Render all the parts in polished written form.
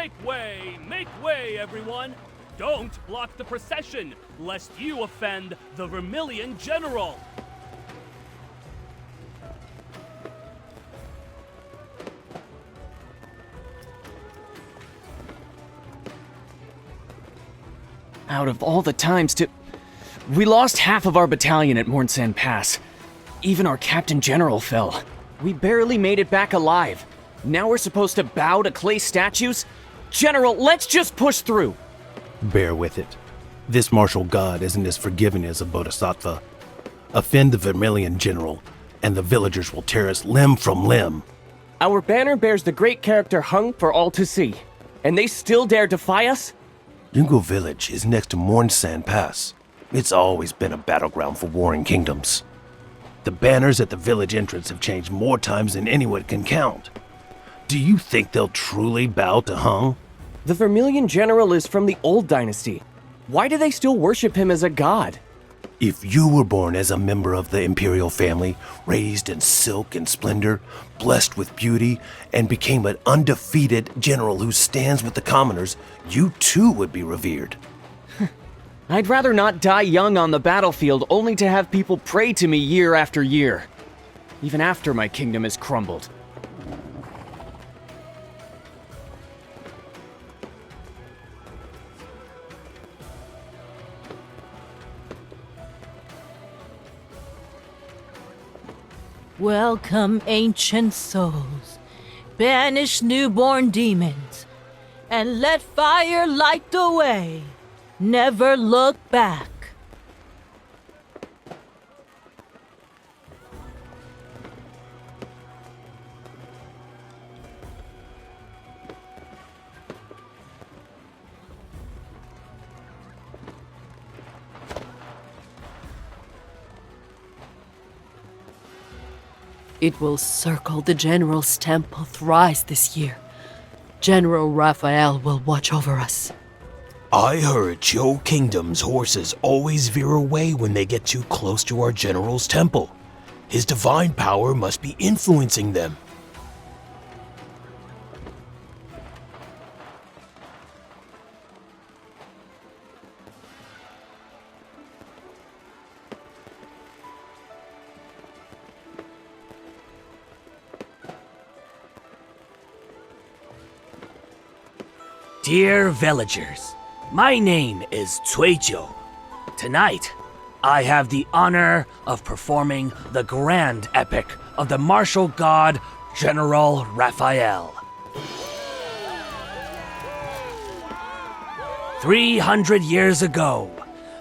Make way, everyone! Don't block the procession, lest you offend the Vermilion General! Out of all the times to... We lost half of our battalion at Mornsan Pass. Even our Captain General fell. We barely made it back alive. Now we're supposed to bow to clay statues? General, let's just push through! Bear with it. This martial god isn't as forgiving as a bodhisattva. Offend the Vermilion General, and the villagers will tear us limb from limb. Our banner bears the great character hung for all to see. And they still dare defy us? Yungo Village is next to Mornsan Pass. It's always been a battleground for warring kingdoms. The banners at the village entrance have changed more times than anyone can count. Do you think they'll truly bow to Hung? The Vermilion General is from the old dynasty. Why do they still worship him as a god? If you were born as a member of the imperial family, raised in silk and splendor, blessed with beauty, and became an undefeated general who stands with the commoners, you too would be revered. I'd rather not die young on the battlefield only to have people pray to me year after year. Even after my kingdom has crumbled. Welcome, ancient souls. Banish newborn demons, and let fire light the way. Never look back. It will circle the General's temple thrice this year. General Rafayel will watch over us. I heard Chiu Kingdom's horses always veer away when they get too close to our General's temple. His divine power must be influencing them. Dear villagers, my name is Cuijiu. Tonight, I have the honor of performing the grand epic of the martial god General Rafayel. 300 years ago,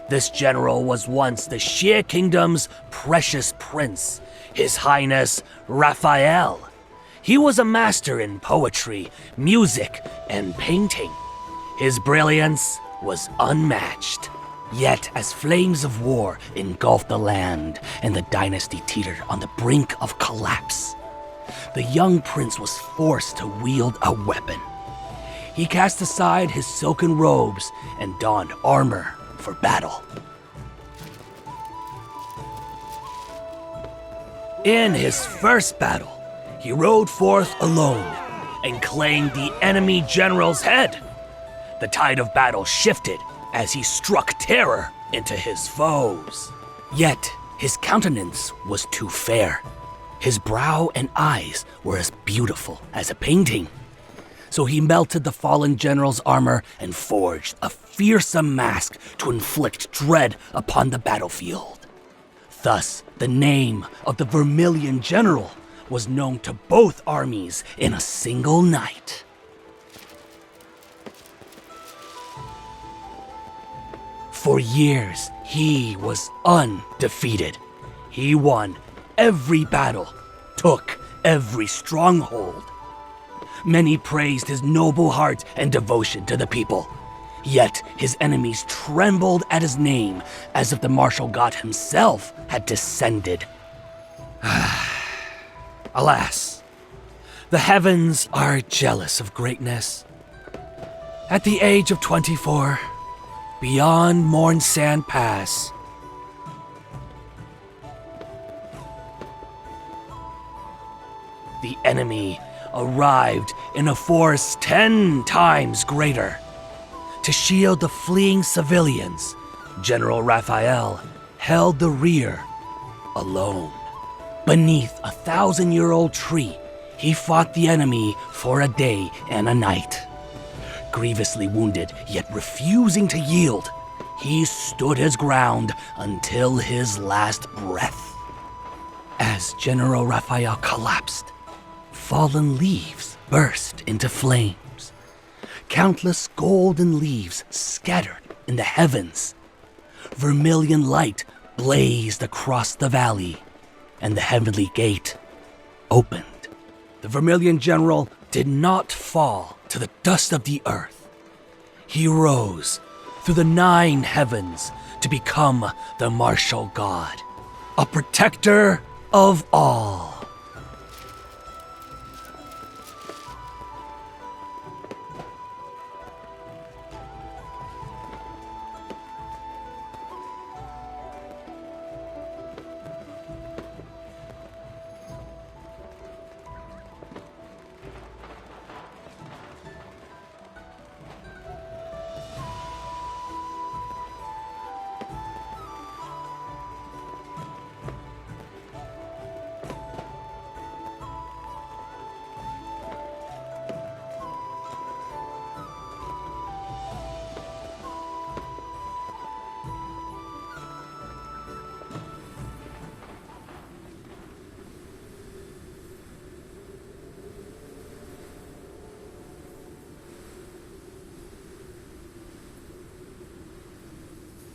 this general was once the Xie Kingdom's precious prince, His Highness Rafayel. He was a master in poetry, music, and painting. His brilliance was unmatched. Yet, as flames of war engulfed the land and the dynasty teetered on the brink of collapse, the young prince was forced to wield a weapon. He cast aside his silken robes and donned armor for battle. In his first battle, he rode forth alone and claimed the enemy general's head. The tide of battle shifted as he struck terror into his foes. Yet his countenance was too fair. His brow and eyes were as beautiful as a painting. So he melted the fallen general's armor and forged a fearsome mask to inflict dread upon the battlefield. Thus, the name of the Vermilion General was known to both armies in a single night. For years, he was undefeated. He won every battle, took every stronghold. Many praised his noble heart and devotion to the people. Yet his enemies trembled at his name as if the martial god himself had descended. Alas, the heavens are jealous of greatness. At the age of 24, beyond Mornsan Pass, the enemy arrived in a force 10 times greater. To shield the fleeing civilians, General Rafayel held the rear alone. Beneath a 1,000-year-old tree, he fought the enemy for a day and a night. Grievously wounded, yet refusing to yield, he stood his ground until his last breath. As General Rafayel collapsed, fallen leaves burst into flames. Countless golden leaves scattered in the heavens. Vermilion light blazed across the valley, and the heavenly gate opened. The Vermilion general did not fall to the dust of the earth. He rose through the 9 heavens to become the martial god, a protector of all.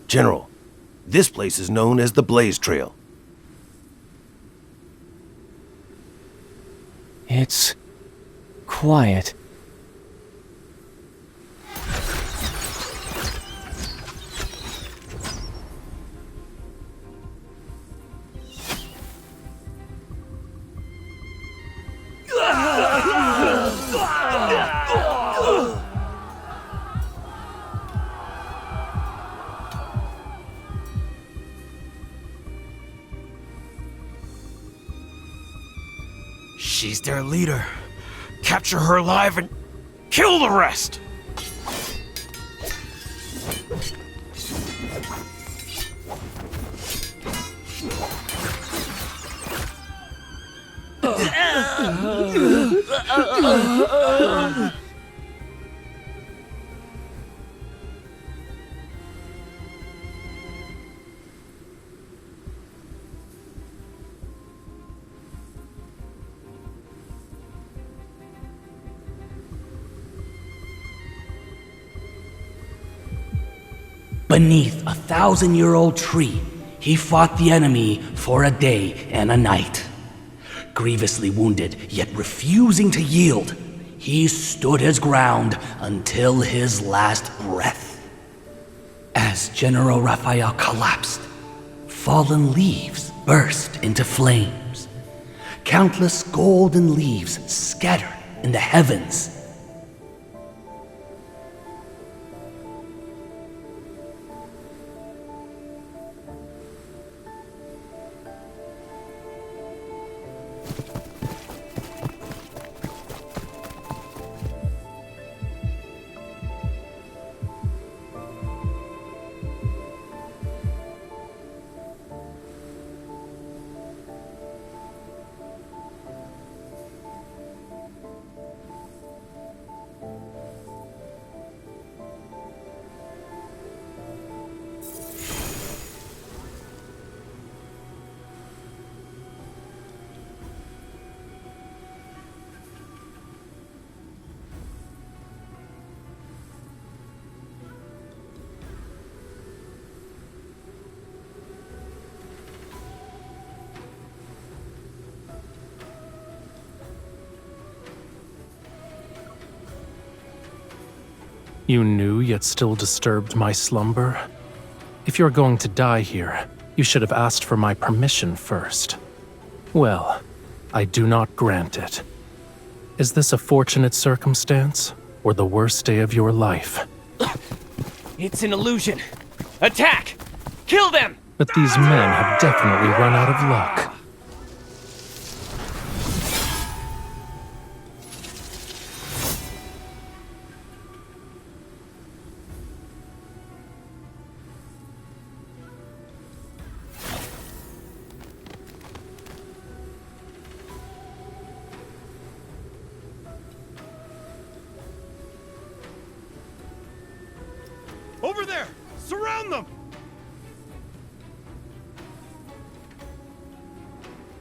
General, this place is known as the Blaze Trail. It's quiet. She's their leader. Capture her alive and kill the rest! Beneath a 1,000-year-old tree, he fought the enemy for a day and a night. Grievously wounded, yet refusing to yield, he stood his ground until his last breath. As General Rafayel collapsed, fallen leaves burst into flames. Countless golden leaves scattered in the heavens. You knew yet still disturbed my slumber? If you're going to die here, you should have asked for my permission first. Well, I do not grant it. Is this a fortunate circumstance, or the worst day of your life? It's an illusion. Attack! Kill them! But these men have definitely run out of luck.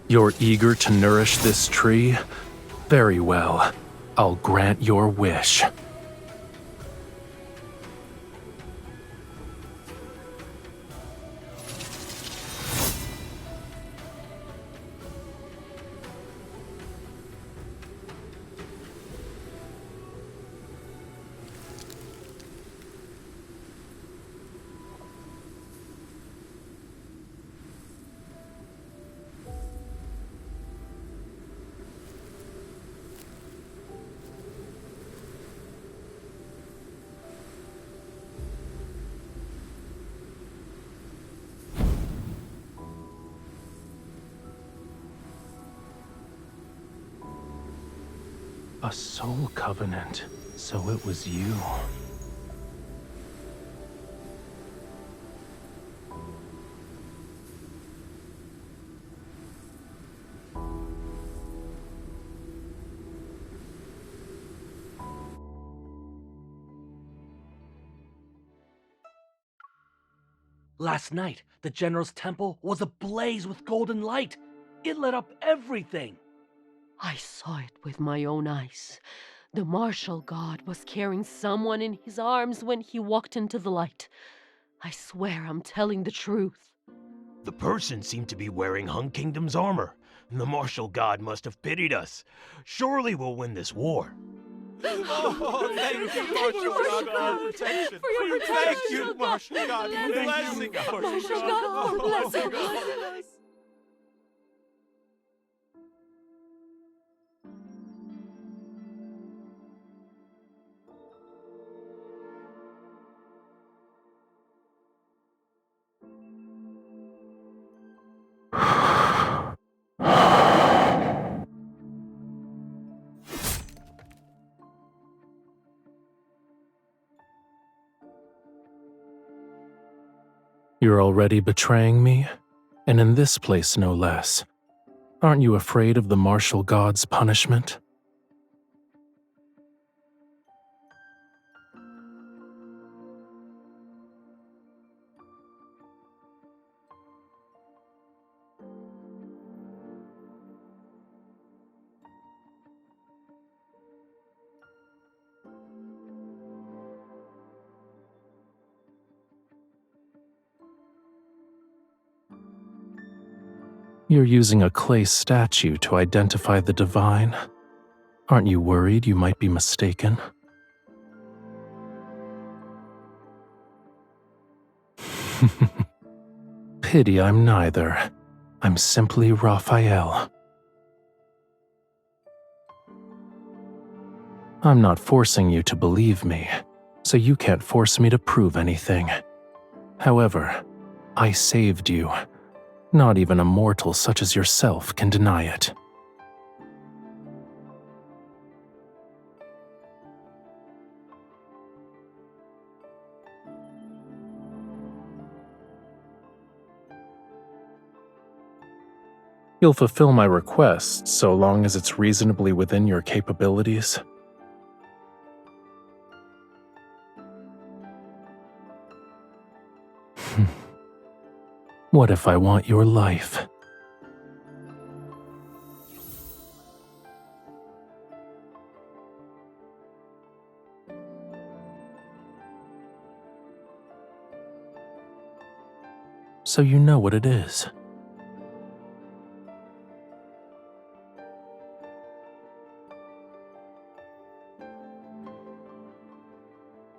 You're eager to nourish this tree? Very well. I'll grant your wish. A soul covenant. So it was you. Last night, the General's temple was ablaze with golden light. It lit up everything. I saw it with my own eyes. The martial god was carrying someone in his arms when he walked into the light. I swear I'm telling the truth. The person seemed to be wearing Hun Kingdom's armor. The martial god must have pitied us. Surely we'll win this war. Oh, thank you, Martial God, for your protection. Thank you, Martial God, for blessing us. Martial God, for blessing us. You're already betraying me? And in this place, no less. Aren't you afraid of the martial god's punishment? You're using a clay statue to identify the divine. Aren't you worried you might be mistaken? Pity I'm neither. I'm simply Raphael. I'm not forcing you to believe me, so you can't force me to prove anything. However, I saved you. Not even a mortal such as yourself can deny it. You'll fulfill my request so long as it's reasonably within your capabilities. What if I want your life? So you know what it is.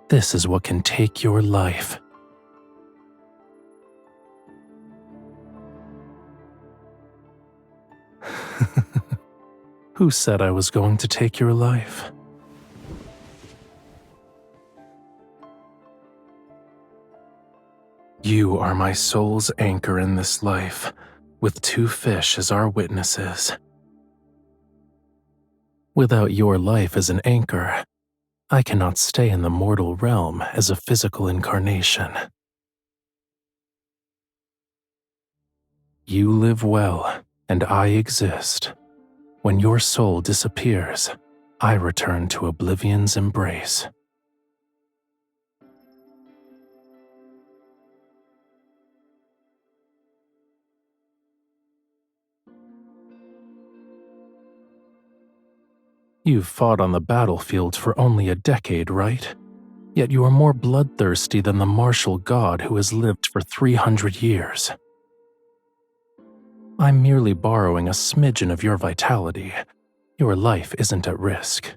This is what can take your life. Who said I was going to take your life? You are my soul's anchor in this life, with 2 fish as our witnesses. Without your life as an anchor, I cannot stay in the mortal realm as a physical incarnation. You live well, and I exist. When your soul disappears, I return to oblivion's embrace. You've fought on the battlefield for only a decade, right? Yet you are more bloodthirsty than the martial god who has lived for 300 years. I'm merely borrowing a smidgen of your vitality. Your life isn't at risk.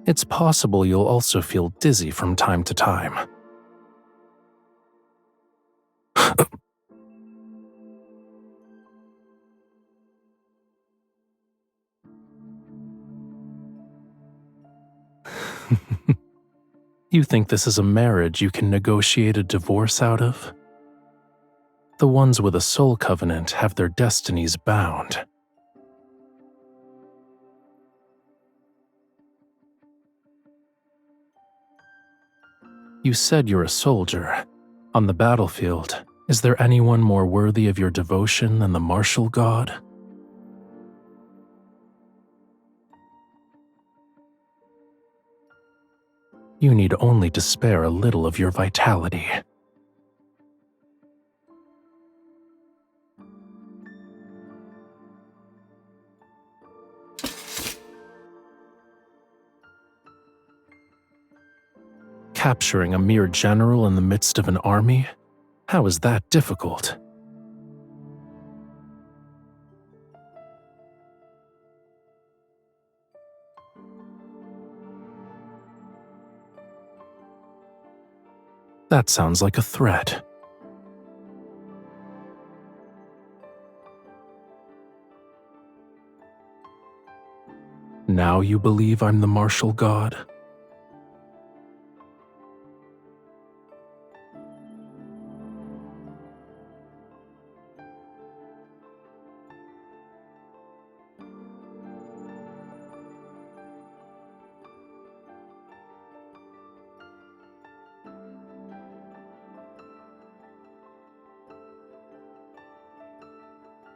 It's possible you'll also feel dizzy from time to time. You think this is a marriage you can negotiate a divorce out of? The ones with a soul covenant have their destinies bound. You said you're a soldier. On the battlefield, is there anyone more worthy of your devotion than the martial god? You need only to spare a little of your vitality. Capturing a mere general in the midst of an army? How is that difficult? That sounds like a threat. Now you believe I'm the martial god?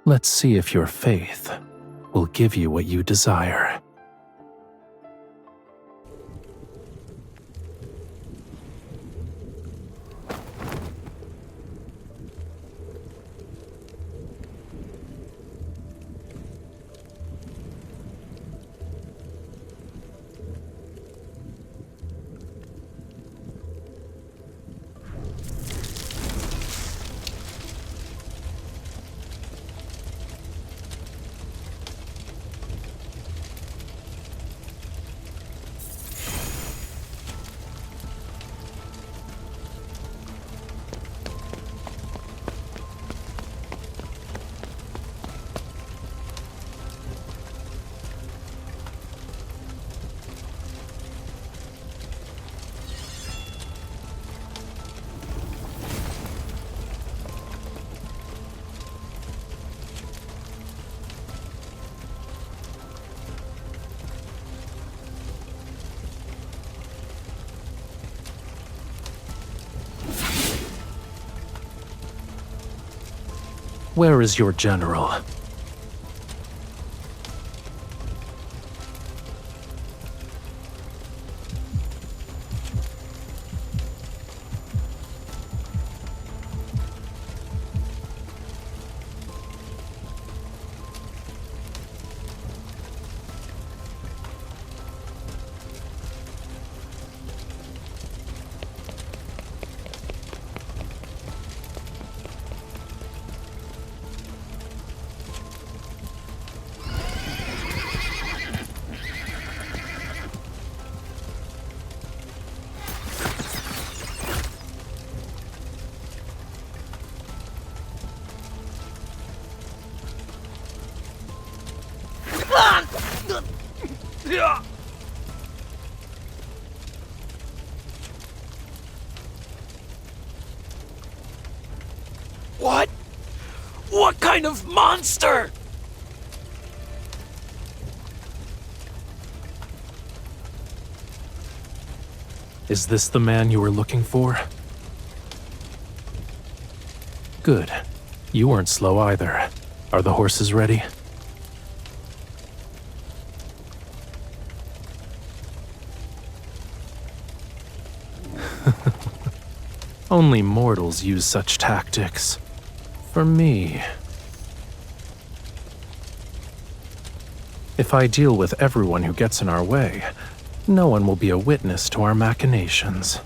Let's see if your faith will give you what you desire. Where is your general? What? What kind of monster? Is this the man you were looking for? Good. You weren't slow either. Are the horses ready? Only mortals use such tactics. For me... If I deal with everyone who gets in our way, no one will be a witness to our machinations.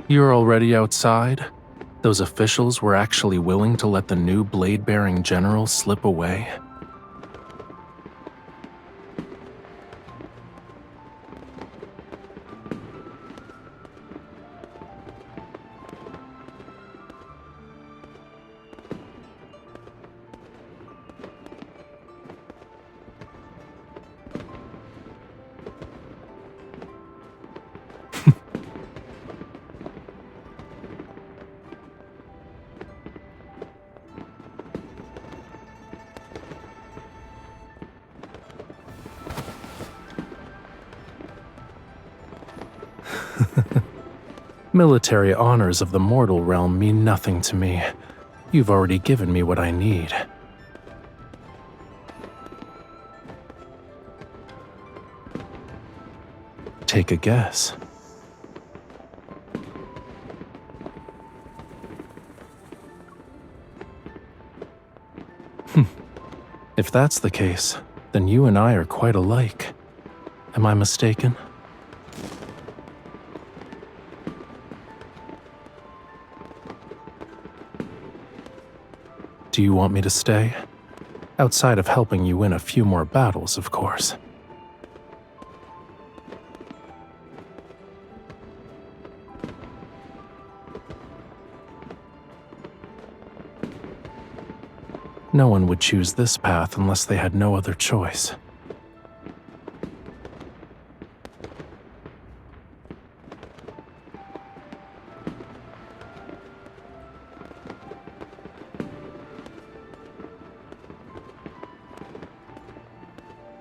You're already outside? Those officials were actually willing to let the new blade-bearing general slip away? Military honors of the mortal realm mean nothing to me. You've already given me what I need. Take a guess. If that's the case, then you and I are quite alike. Am I mistaken? Do you want me to stay? Outside of helping you win a few more battles, of course. No one would choose this path unless they had no other choice.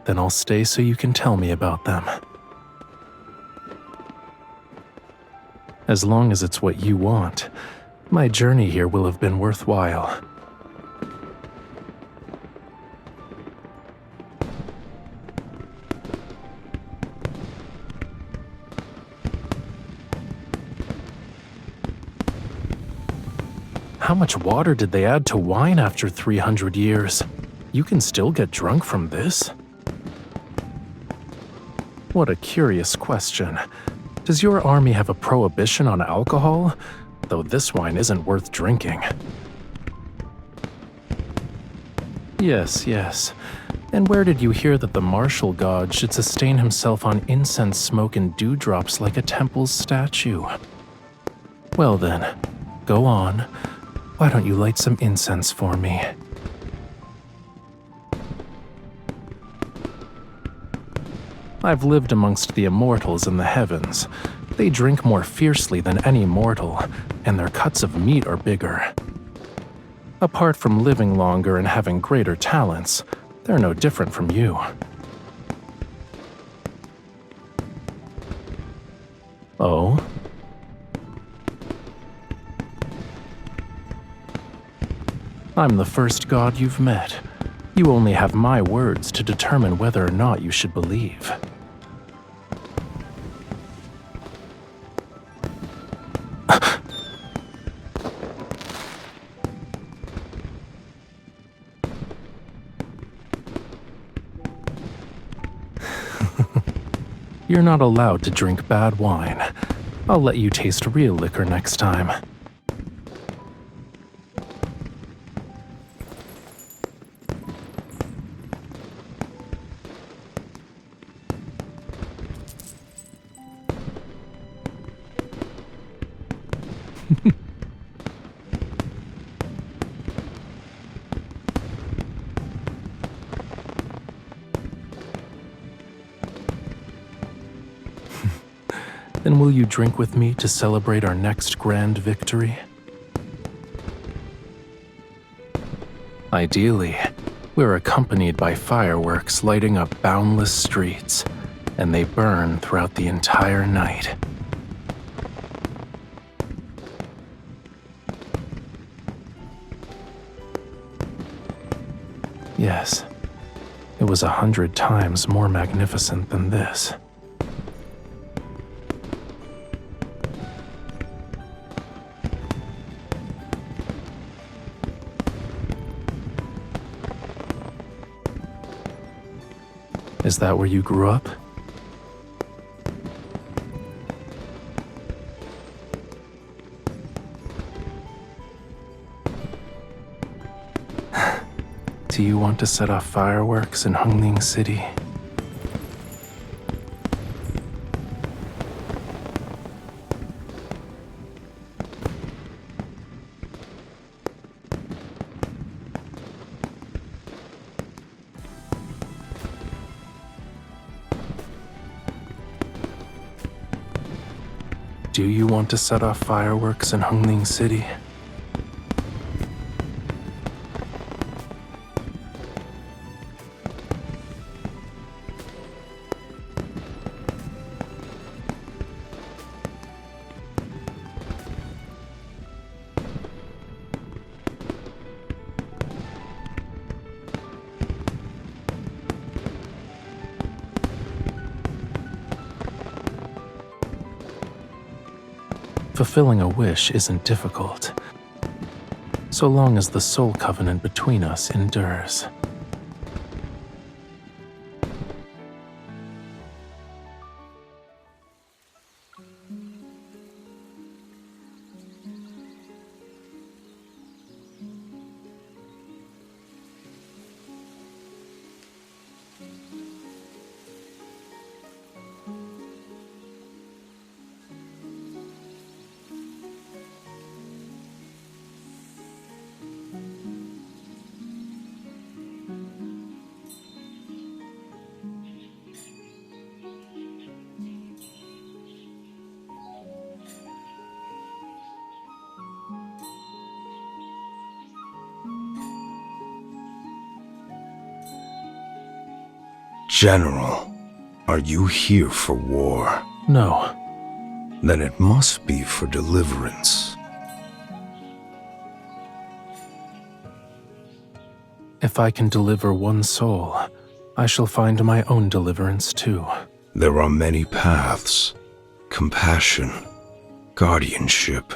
Then I'll stay so you can tell me about them. As long as it's what you want, my journey here will have been worthwhile. How much water did they add to wine after 300 years? You can still get drunk from this? What a curious question. Does your army have a prohibition on alcohol? Though this wine isn't worth drinking. Yes. And where did you hear that the martial god should sustain himself on incense smoke and dewdrops like a temple's statue? Well then, go on. Why don't you light some incense for me? I've lived amongst the immortals in the heavens. They drink more fiercely than any mortal, and their cuts of meat are bigger. Apart from living longer and having greater talents, they're no different from you. Oh? I'm the first god you've met. You only have my words to determine whether or not you should believe. You're not allowed to drink bad wine. I'll let you taste real liquor next time. Then will you drink with me to celebrate our next grand victory? Ideally, we're accompanied by fireworks lighting up boundless streets, and they burn throughout the entire night. Yes, it was 100 times more magnificent than this. Is that where you grew up? Do you want to set off fireworks in Hongling City? Do you want to set off fireworks in Hongling City? Fulfilling a wish isn't difficult, so long as the soul covenant between us endures. General, are you here for war? No. Then it must be for deliverance. If I can deliver one soul, I shall find my own deliverance too. There are many paths. Compassion, guardianship.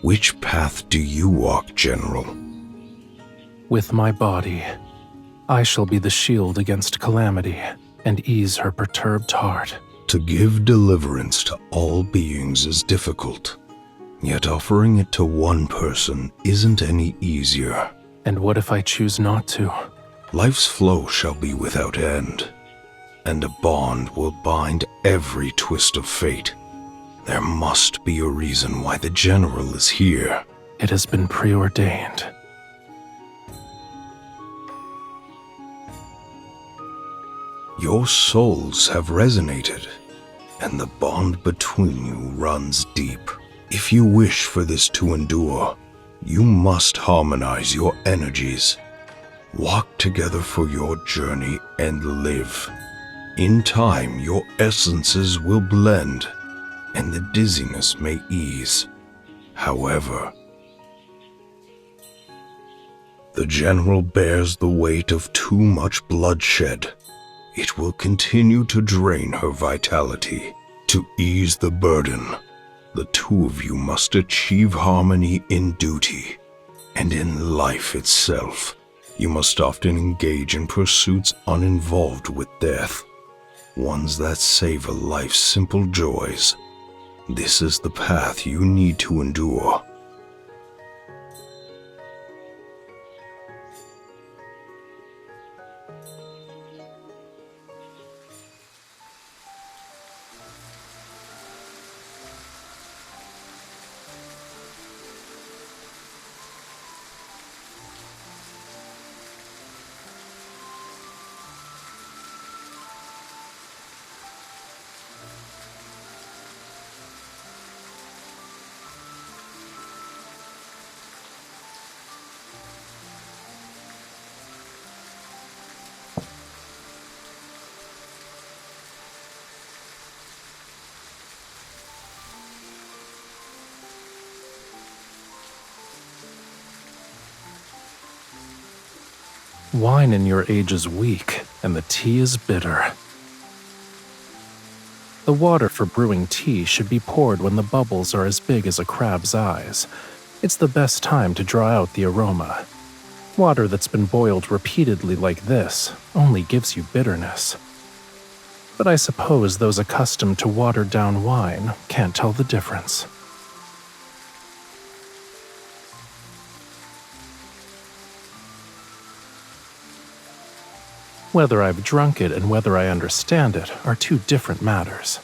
Which path do you walk, General? With my body, I shall be the shield against calamity and ease her perturbed heart. To give deliverance to all beings is difficult, yet offering it to one person isn't any easier. And what if I choose not to? Life's flow shall be without end, and a bond will bind every twist of fate. There must be a reason why the General is here. It has been preordained. Your souls have resonated, and the bond between you runs deep. If you wish for this to endure, you must harmonize your energies. Walk together for your journey and live. In time, your essences will blend, and the dizziness may ease. However, the General bears the weight of too much bloodshed. It will continue to drain her vitality. To ease the burden, the two of you must achieve harmony in duty, and in life itself. You must often engage in pursuits uninvolved with death. ones that savor life's simple joys. This is the path you need to endure. Wine in your age is weak, and the tea is bitter. The water for brewing tea should be poured when the bubbles are as big as a crab's eyes. It's the best time to draw out the aroma. Water that's been boiled repeatedly like this only gives you bitterness. But I suppose those accustomed to watered-down wine can't tell the difference. Whether I've drunk it and whether I understand it are two different matters.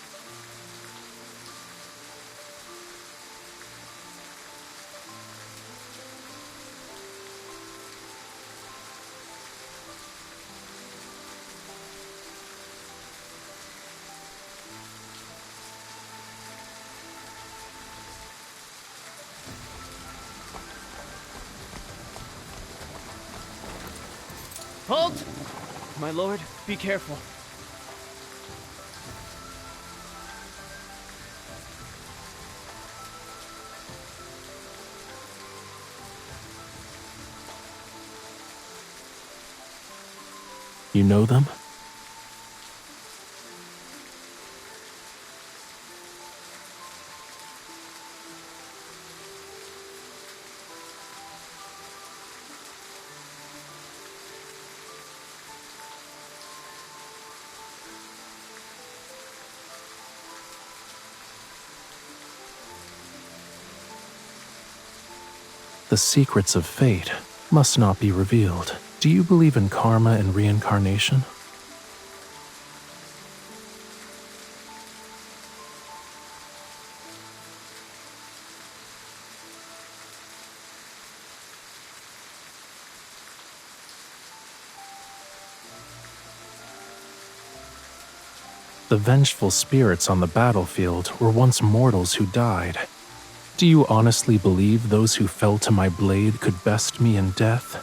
Halt! My lord, be careful. You know them? The secrets of fate must not be revealed. Do you believe in karma and reincarnation? The vengeful spirits on the battlefield were once mortals who died. Do you honestly believe those who fell to my blade could best me in death?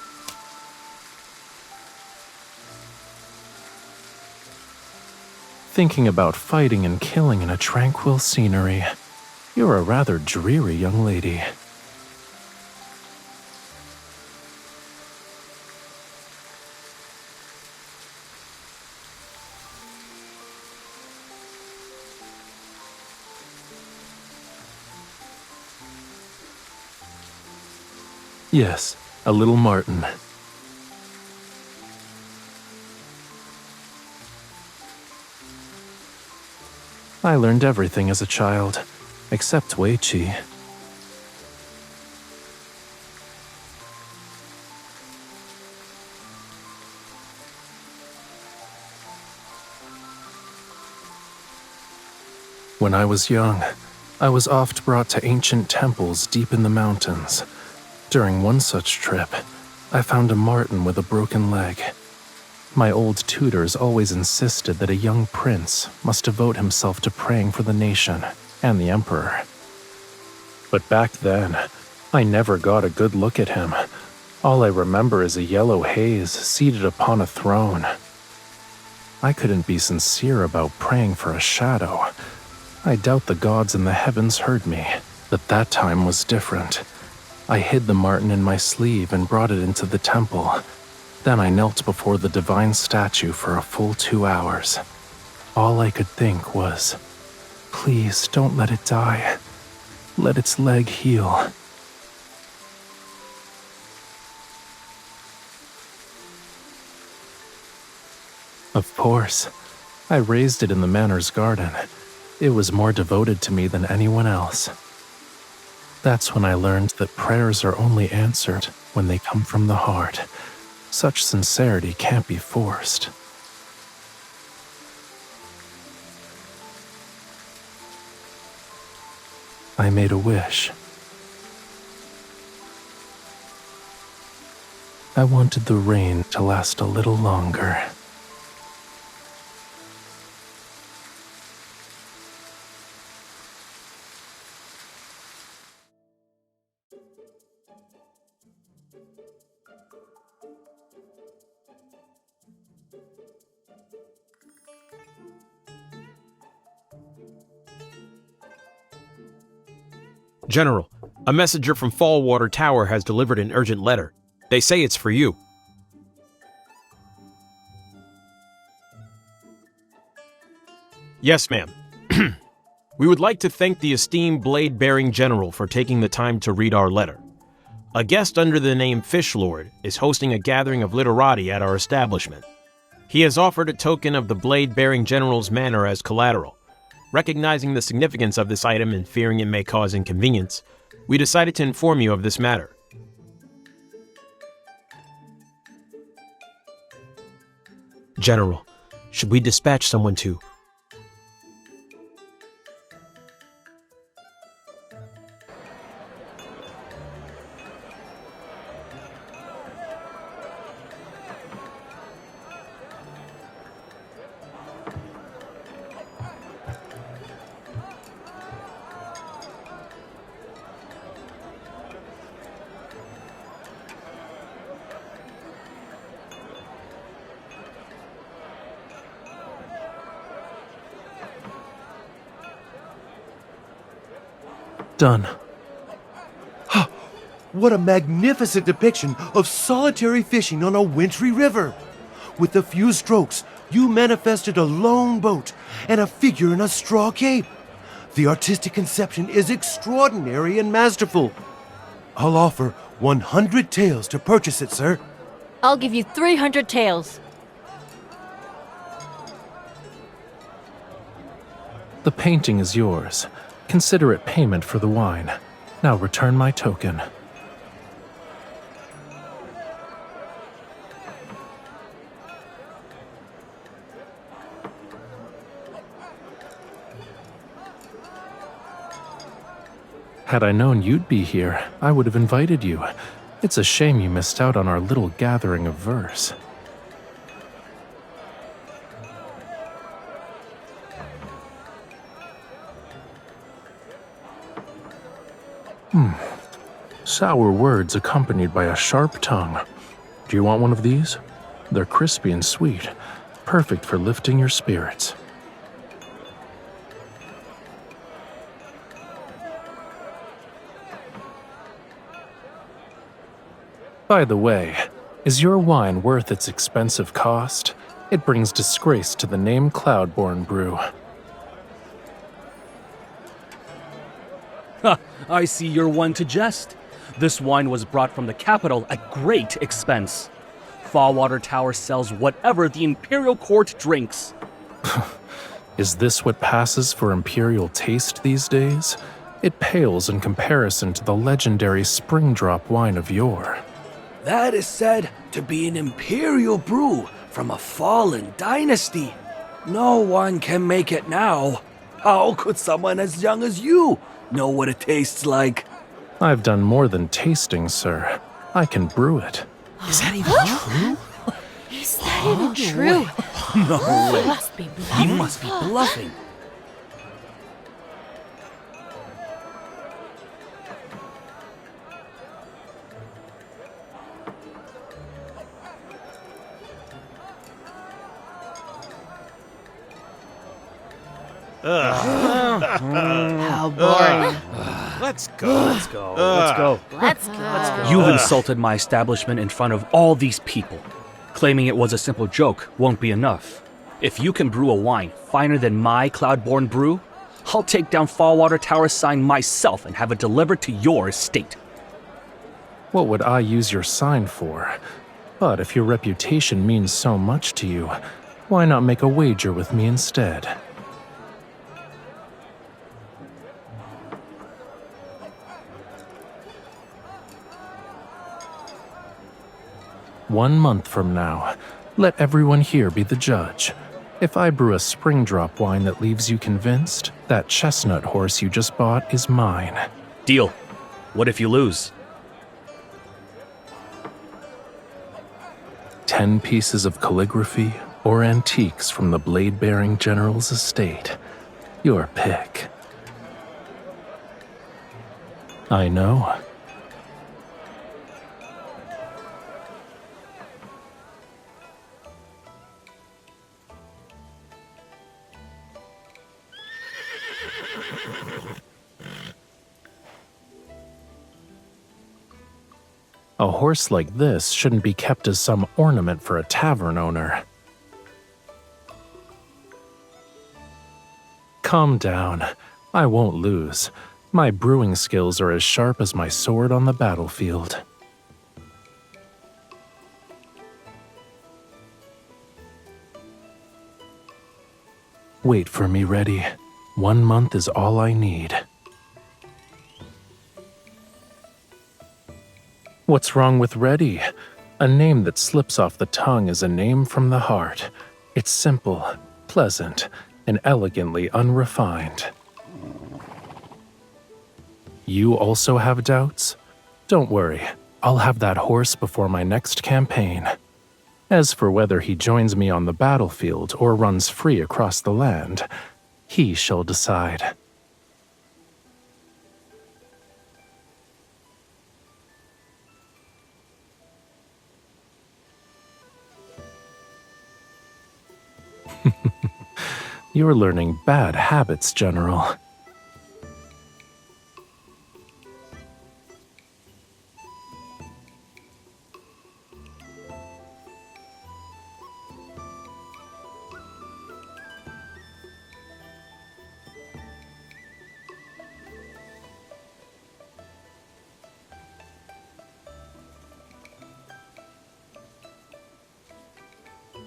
Thinking about fighting and killing in a tranquil scenery. You're a rather dreary young lady. Yes, a little Martin. I learned everything as a child, except Wei Qi. When I was young, I was oft brought to ancient temples deep in the mountains. During one such trip, I found a marten with a broken leg. My old tutors always insisted that a young prince must devote himself to praying for the nation and the emperor. But back then, I never got a good look at him. All I remember is a yellow haze seated upon a throne. I couldn't be sincere about praying for a shadow. I doubt the gods in the heavens heard me, but that time was different. I hid the marten in my sleeve and brought it into the temple. Then I knelt before the divine statue for a full 2 hours. All I could think was, please don't let it die. Let its leg heal. Of course, I raised it in the manor's garden. It was more devoted to me than anyone else. That's when I learned that prayers are only answered when they come from the heart. Such sincerity can't be forced. I made a wish. I wanted the rain to last a little longer. General, a messenger from Fallwater Tower has delivered an urgent letter. They say it's for you. Yes, ma'am. We would like to thank the esteemed blade-bearing general for taking the time to read our letter. A guest under the name Fishlord is hosting a gathering of literati at our establishment. He has offered a token of the blade-bearing general's manor as collateral. Recognizing the significance of this item and fearing it may cause inconvenience, we decided to inform you of this matter. General, should we dispatch someone to... Done. What a magnificent depiction of solitary fishing on a wintry river! With a few strokes, you manifested a lone boat and a figure in a straw cape. The artistic conception is extraordinary and masterful. I'll offer 100 taels to purchase it, sir. I'll give you 300 taels. The painting is yours. Consider it payment for the wine. Now return my token. Had I known you'd be here, I would have invited you. It's a shame you missed out on our little gathering of verse. Sour words accompanied by a sharp tongue. Do you want one of these? They're crispy and sweet, perfect for lifting your spirits. By the way, is your wine worth its expensive cost? It brings disgrace to the name Cloudborn Brew. Ha! I see you're one to jest. This wine was brought from the capital at great expense. Fallwater Tower sells whatever the Imperial Court drinks. Is this what passes for imperial taste these days? It pales in comparison to the legendary Springdrop wine of yore. That is said to be an imperial brew from a fallen dynasty. No one can make it now. How could someone as young as you know what it tastes like? I've done more than tasting, sir. I can brew it. Is that even true? Is that even true? No way. Must be He must be bluffing. How boring. Let's go. Let's go. You've insulted my establishment in front of all these people. Claiming it was a simple joke won't be enough. If you can brew a wine finer than my Cloudborn brew, I'll take down Fallwater Tower's sign myself and have it delivered to your estate. What would I use your sign for? But if your reputation means so much to you, Why not make a wager with me instead? One month from now, let everyone here be the judge. If I brew a spring drop wine that leaves you convinced, that chestnut horse you just bought is mine. Deal. What if you lose? 10 pieces of calligraphy or antiques from the blade-bearing general's estate. Your pick. I know. A horse like this shouldn't be kept as some ornament for a tavern owner. Calm down. I won't lose. My brewing skills are as sharp as my sword on the battlefield. Wait for me ready. 1 month is all I need. What's wrong with ready? A name that slips off the tongue is a name from the heart. It's simple, pleasant, and elegantly unrefined. You also have doubts? Don't worry, I'll have that horse before my next campaign. As for whether he joins me on the battlefield or runs free across the land, he shall decide. You're learning bad habits, General.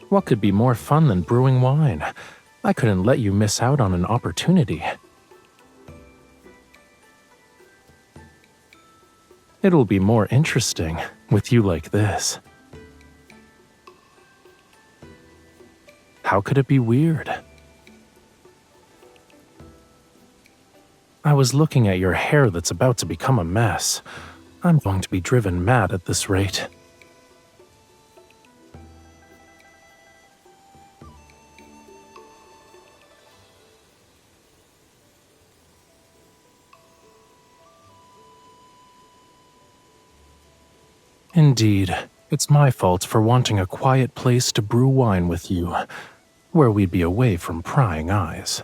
What could be more fun than brewing wine? I couldn't let you miss out on an opportunity. It'll be more interesting with you like this. How could it be weird? I was looking at your hair that's about to become a mess. I'm going to be driven mad at this rate. Indeed, it's my fault for wanting a quiet place to brew wine with you, where we'd be away from prying eyes.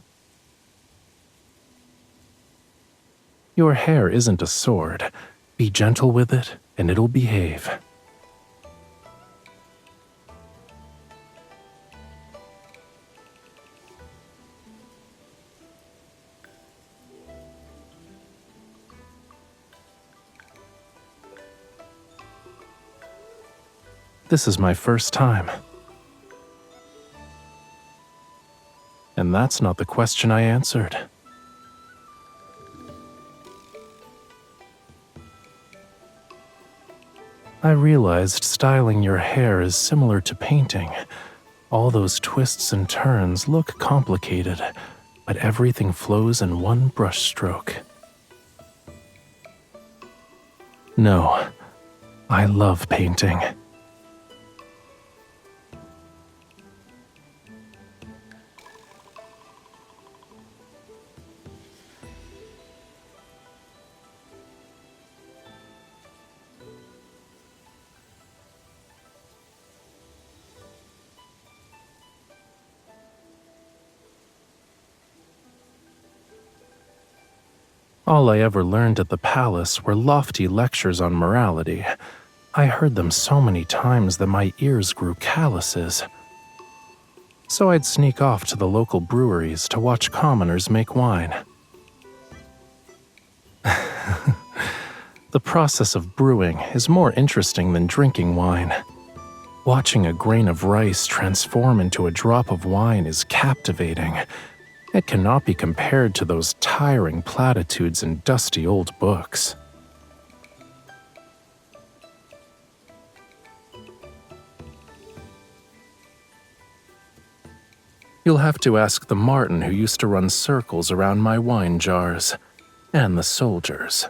Your hair isn't a sword. Be gentle with it, and it'll behave. This is my first time. And that's not the question I answered. I realized styling your hair is similar to painting. All those twists and turns look complicated, but everything flows in one brushstroke. No, I love painting. All I ever learned at the palace were lofty lectures on morality. I heard them so many times that my ears grew calluses. So I'd sneak off to the local breweries to watch commoners make wine. The process of brewing is more interesting than drinking wine. Watching a grain of rice transform into a drop of wine is captivating. It cannot be compared to those tiring platitudes in dusty old books. You'll have to ask the marten who used to run circles around my wine jars, and the soldiers.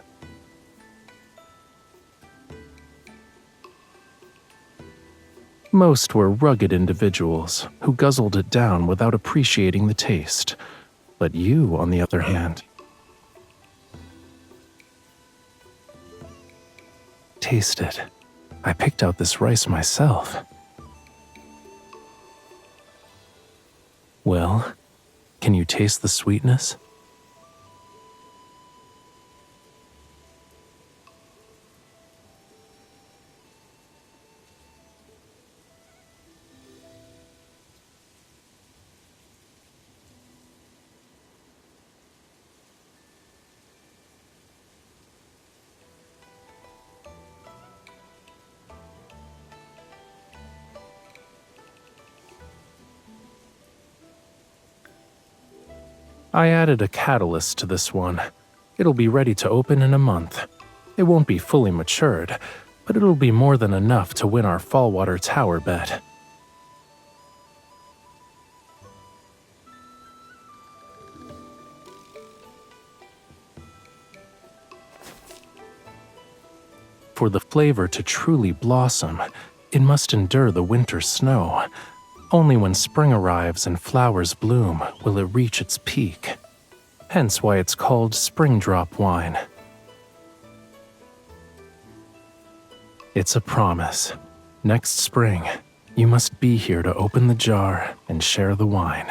Most were rugged individuals who guzzled it down without appreciating the taste. But you, on the other hand, taste it. I picked out this rice myself. Well, can you taste the sweetness? I added a catalyst to this one. It'll be ready to open in a month. It won't be fully matured, but it'll be more than enough to win our Fallwater Tower bet. For the flavor to truly blossom, it must endure the winter snow. Only when spring arrives and flowers bloom will it reach its peak. Hence why it's called spring drop wine. It's a promise. Next spring, you must be here to open the jar and share the wine.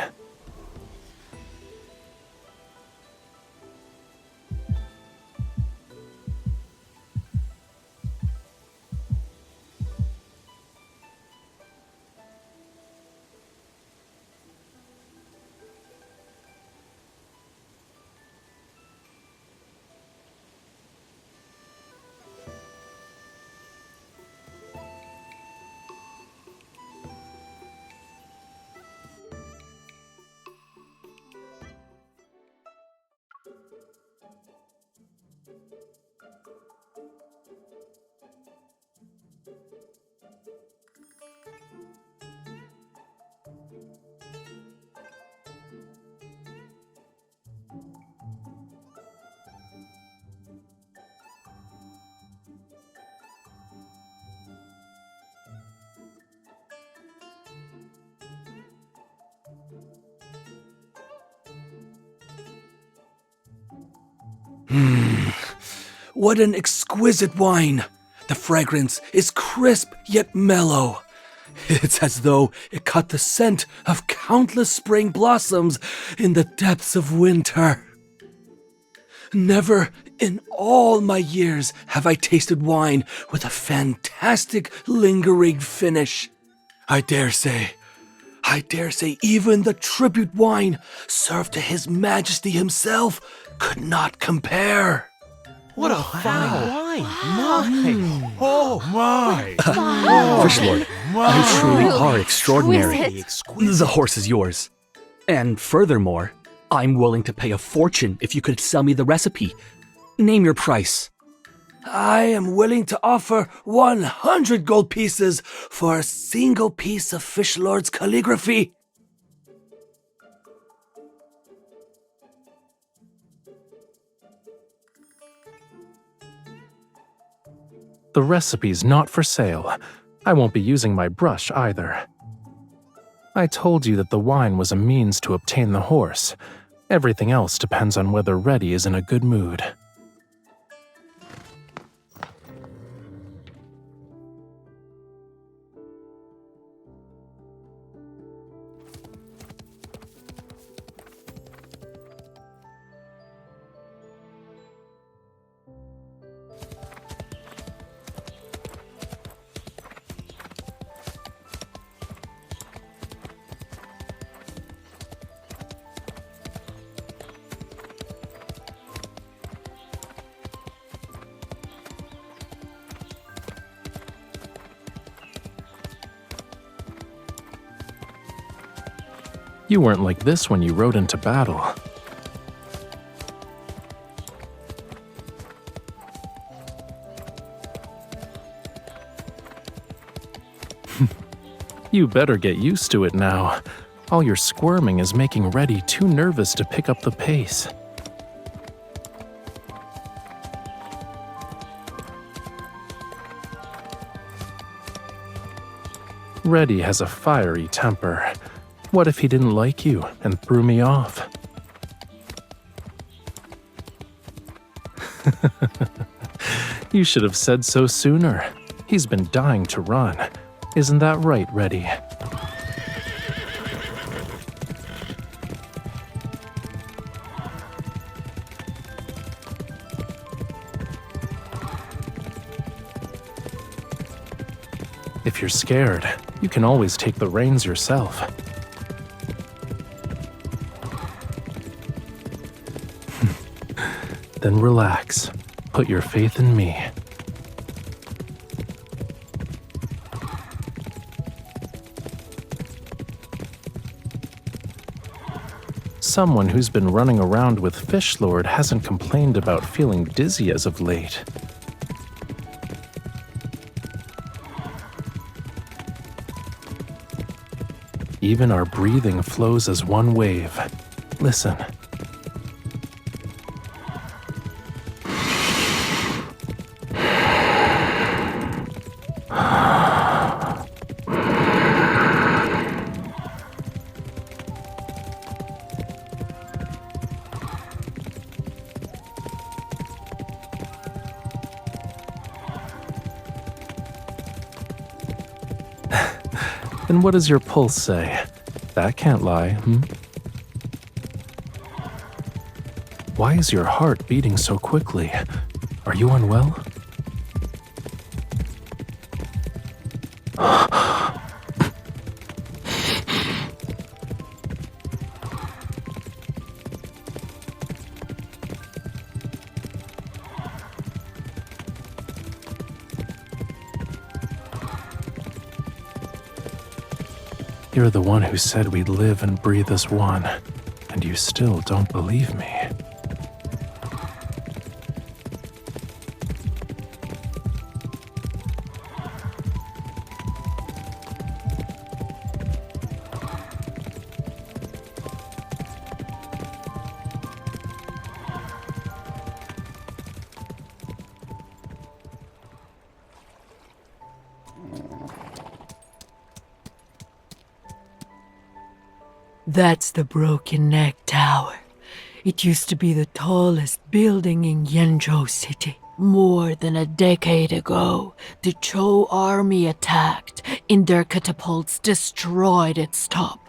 What an exquisite wine! The fragrance is crisp yet mellow. It's as though it caught the scent of countless spring blossoms in the depths of winter. Never in all my years have I tasted wine with a fantastic lingering finish. I dare say even the tribute wine served to His Majesty himself could not compare. What a fine wine! My! Oh my! Fish Lord, you truly are extraordinary. The horse is yours. And furthermore, I'm willing to pay a fortune if you could sell me the recipe. Name your price. I am willing to offer 100 gold pieces for a single piece of Fish Lord's calligraphy. The recipe's not for sale. I won't be using my brush either. I told you that the wine was a means to obtain the horse. Everything else depends on whether Reddy is in a good mood. You weren't like this when you rode into battle. You better get used to it now. All your squirming is making Reddy too nervous to pick up the pace. Reddy has a fiery temper. What if he didn't like you and threw me off? You should have said so sooner. He's been dying to run. Isn't that right, Reddy? If you're scared, you can always take the reins yourself. Then relax. Put your faith in me. Someone who's been running around with Fish Lord hasn't complained about feeling dizzy as of late. Even our breathing flows as one wave. Listen. And what does your pulse say? That can't lie, Why is your heart beating so quickly? Are you unwell? You're the one who said we'd live and breathe as one, and you still don't believe me. That's the Broken Neck Tower. It used to be the tallest building in Yenzhou City. More than a decade ago, the Zhou army attacked, and their catapults destroyed its top.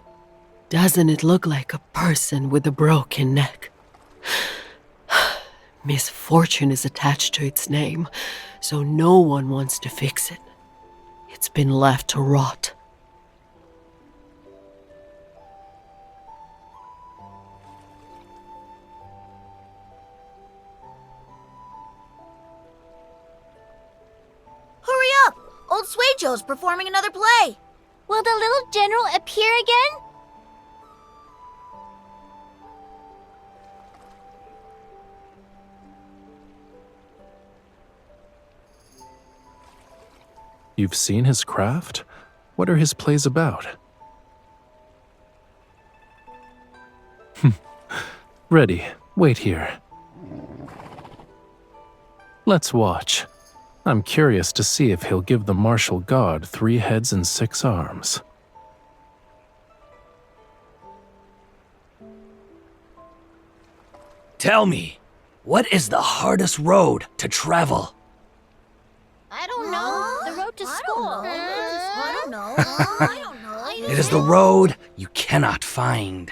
Doesn't it look like a person with a broken neck? Misfortune is attached to its name, so no one wants to fix it. It's been left to rot. Hurry up! Old Suizhou's performing another play. Will the little general appear again? You've seen his craft? What are his plays about? Ready, wait here. Let's watch. I'm curious to see if he'll give the martial god 3 heads and 6 arms. Tell me, what is the hardest road to travel? I don't know. The road to school. I don't know. It is the road you cannot find.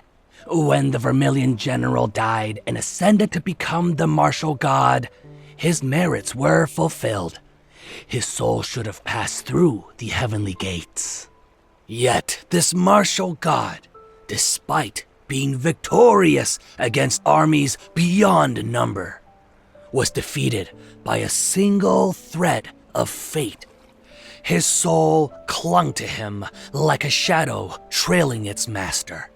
When the Vermilion general died and ascended to become the martial god, his merits were fulfilled. His soul should have passed through the heavenly gates. Yet this martial god, despite being victorious against armies beyond number, was defeated by a single thread of fate. His soul clung to him like a shadow trailing its master.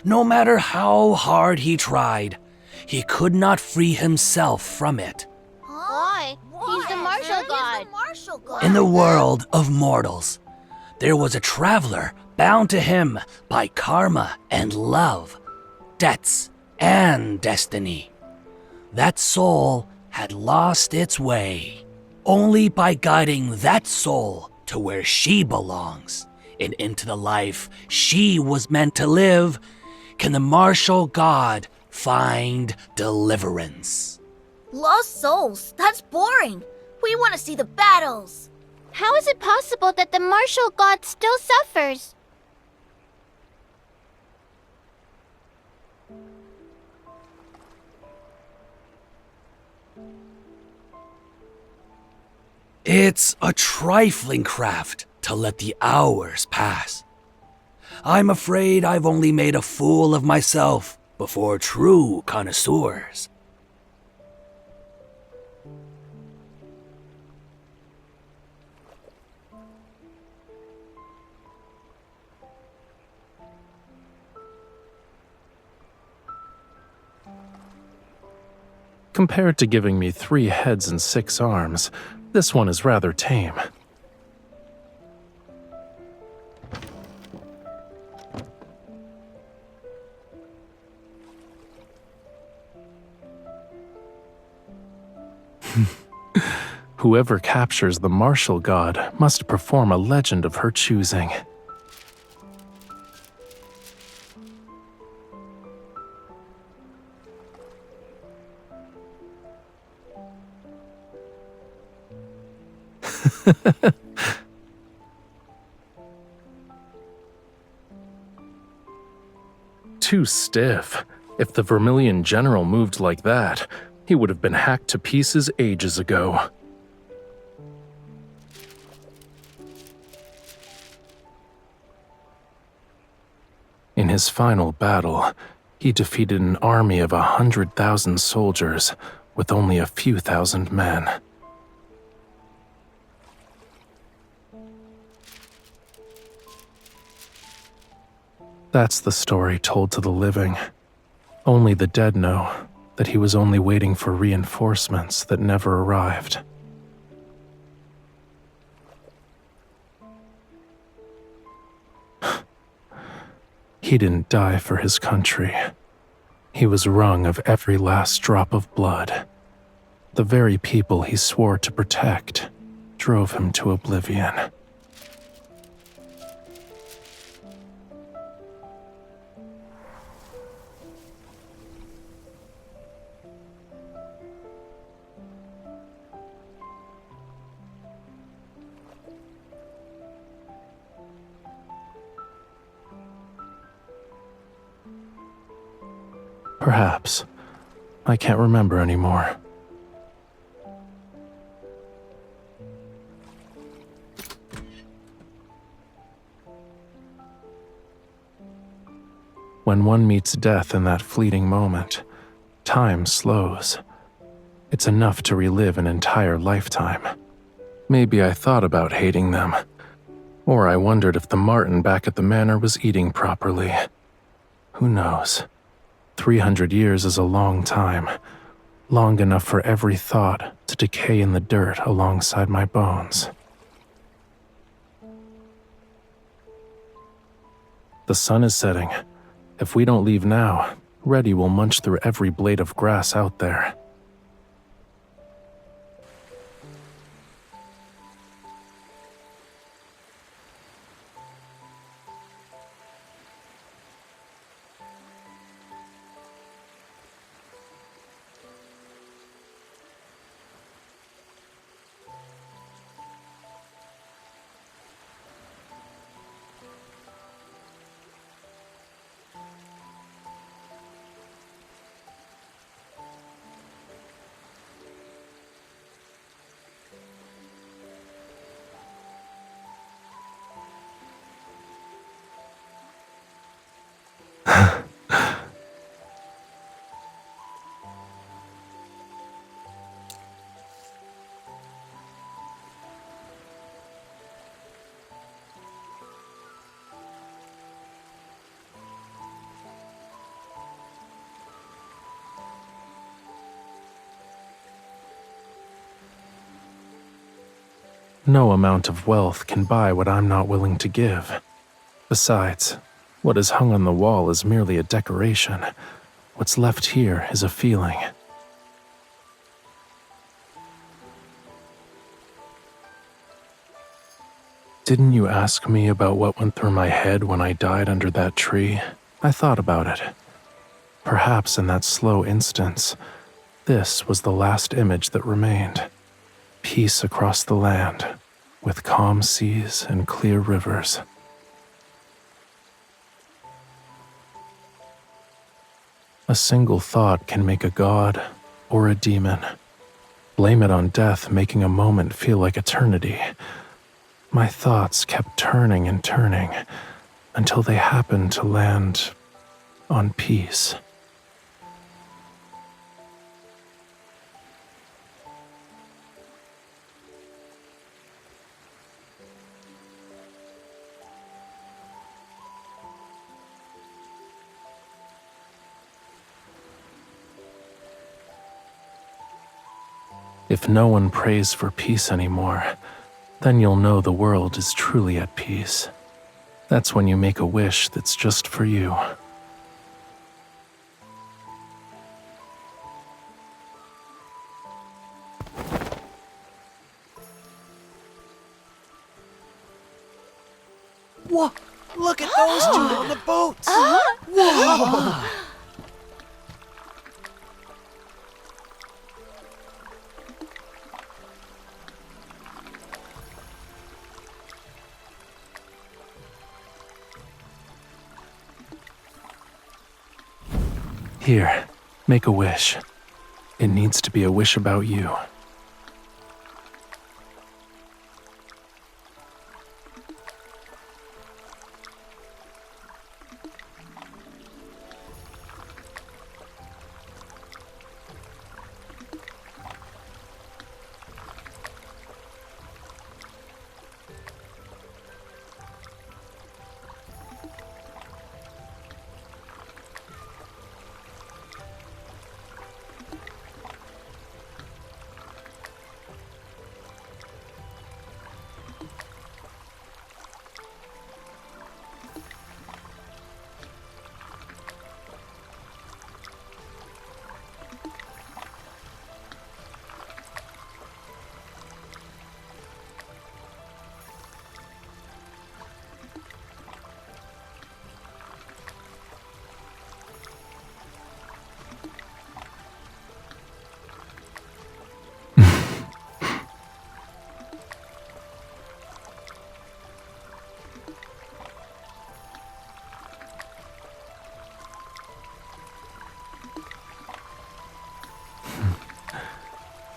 No matter how hard he tried, he could not free himself from it. Why? He's the martial god. In the world of mortals, there was a traveler bound to him by karma and love, debts and destiny. That soul had lost its way. Only by guiding that soul to where she belongs and into the life she was meant to live can the martial god find deliverance. Lost souls? That's boring. We want to see the battles. How is it possible that the martial god still suffers? It's a trifling craft to let the hours pass. I'm afraid I've only made a fool of myself before true connoisseurs. Compared to giving me 3 heads and 6 arms, this one is rather tame. Whoever captures the martial god must perform a legend of her choosing. Too stiff. If the Vermilion general moved like that, he would have been hacked to pieces ages ago. In his final battle, he defeated an army of 100,000 soldiers with only a few thousand men. That's the story told to the living. Only the dead know that he was only waiting for reinforcements that never arrived. He didn't die for his country. He was wrung of every last drop of blood. The very people he swore to protect drove him to oblivion. Perhaps. I can't remember anymore. When one meets death in that fleeting moment, time slows. It's enough to relive an entire lifetime. Maybe I thought about hating them, or I wondered if the marten back at the manor was eating properly. Who knows? 300 years is a long time, long enough for every thought to decay in the dirt alongside my bones. The sun is setting. If we don't leave now, Reddy will munch through every blade of grass out there. No amount of wealth can buy what I'm not willing to give. Besides, what is hung on the wall is merely a decoration. What's left here is a feeling. Didn't you ask me about what went through my head when I died under that tree? I thought about it. Perhaps in that slow instance, this was the last image that remained. Peace across the land, with calm seas and clear rivers. A single thought can make a god or a demon. Blame it on death, making a moment feel like eternity. My thoughts kept turning and turning until they happened to land on peace. If no one prays for peace anymore, then you'll know the world is truly at peace. That's when you make a wish that's just for you. Whoa! Look at those two on the boats! Whoa! Here, make a wish. It needs to be a wish about you.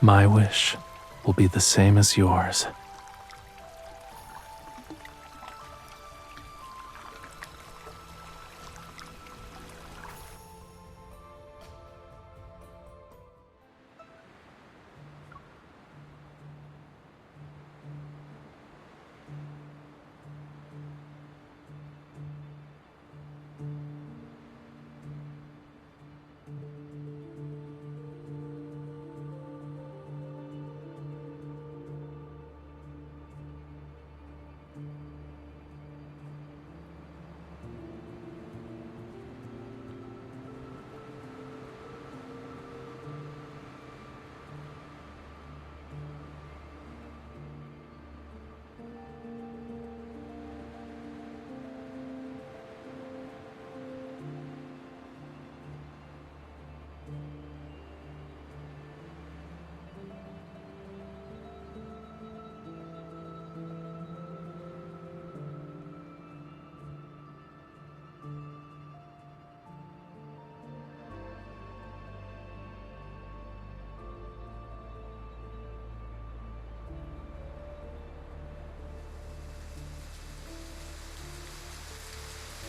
My wish will be the same as yours.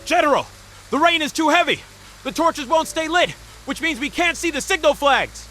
General! The rain is too heavy! The torches won't stay lit, which means we can't see the signal flags!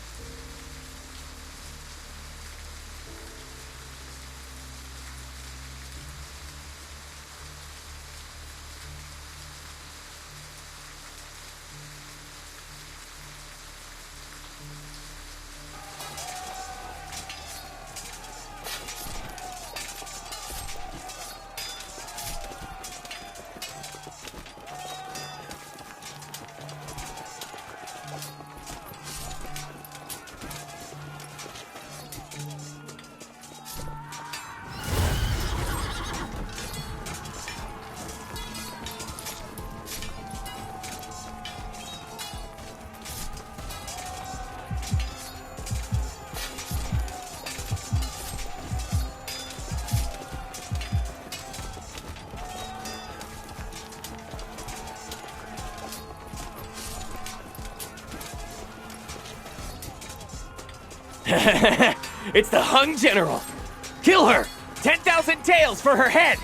It's the Hung General! Kill her! 10,000 taels for her head!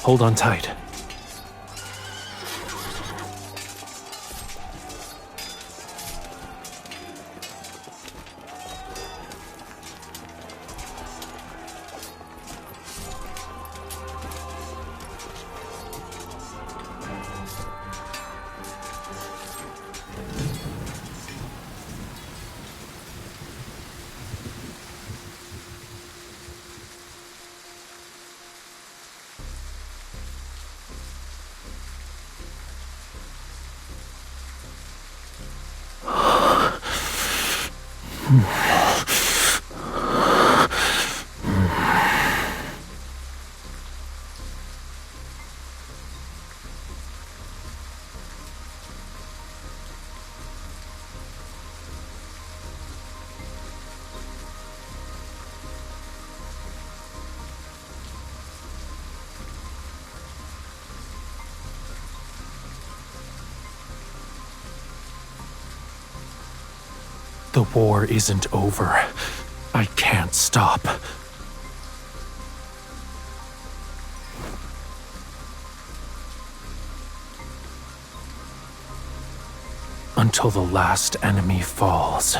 Hold on tight. The war isn't over. I can't stop. Until the last enemy falls.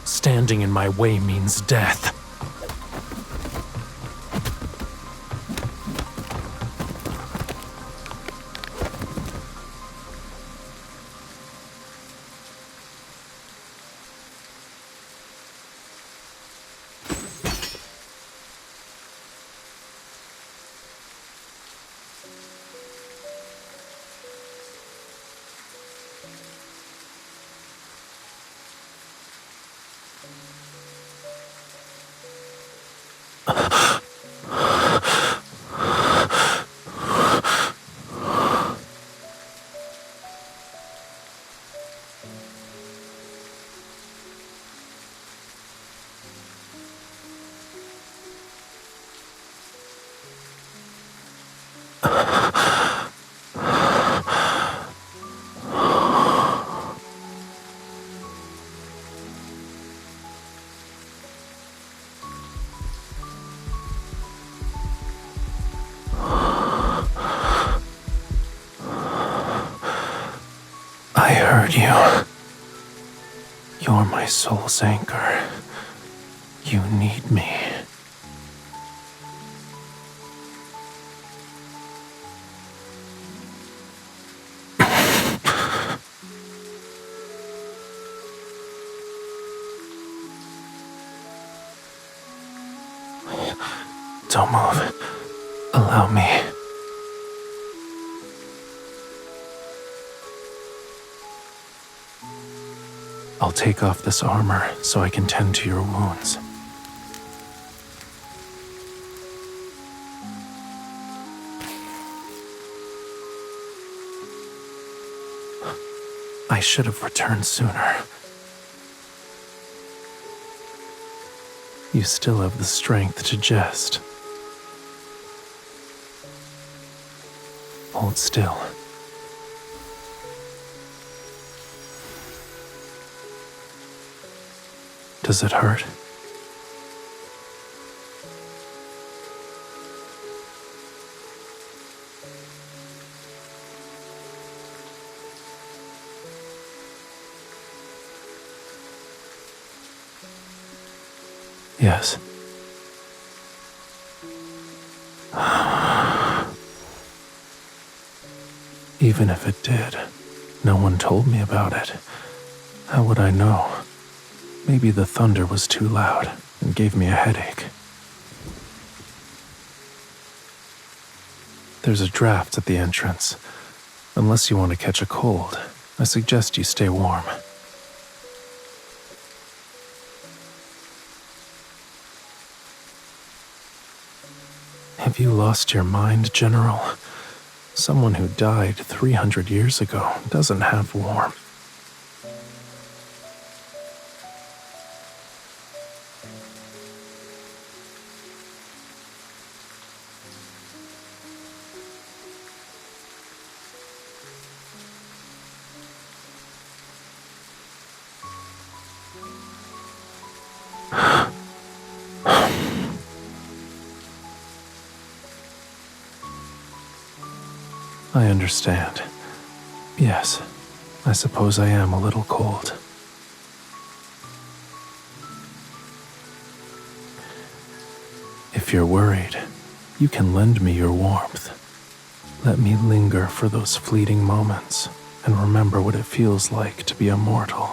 Standing in my way means death. I heard you. You're my soul's anchor. You need me. Don't move. Allow me. I'll take off this armor so I can tend to your wounds. I should have returned sooner. You still have the strength to jest. Hold still. Does it hurt? Yes. Even if it did, no one told me about it. How would I know? Maybe the thunder was too loud and gave me a headache. There's a draft at the entrance. Unless you want to catch a cold, I suggest you stay warm. Have you lost your mind, General? Someone who died 300 years ago doesn't have warmth. I understand. Yes, I suppose I am a little cold. If you're worried, you can lend me your warmth. Let me linger for those fleeting moments and remember what it feels like to be immortal.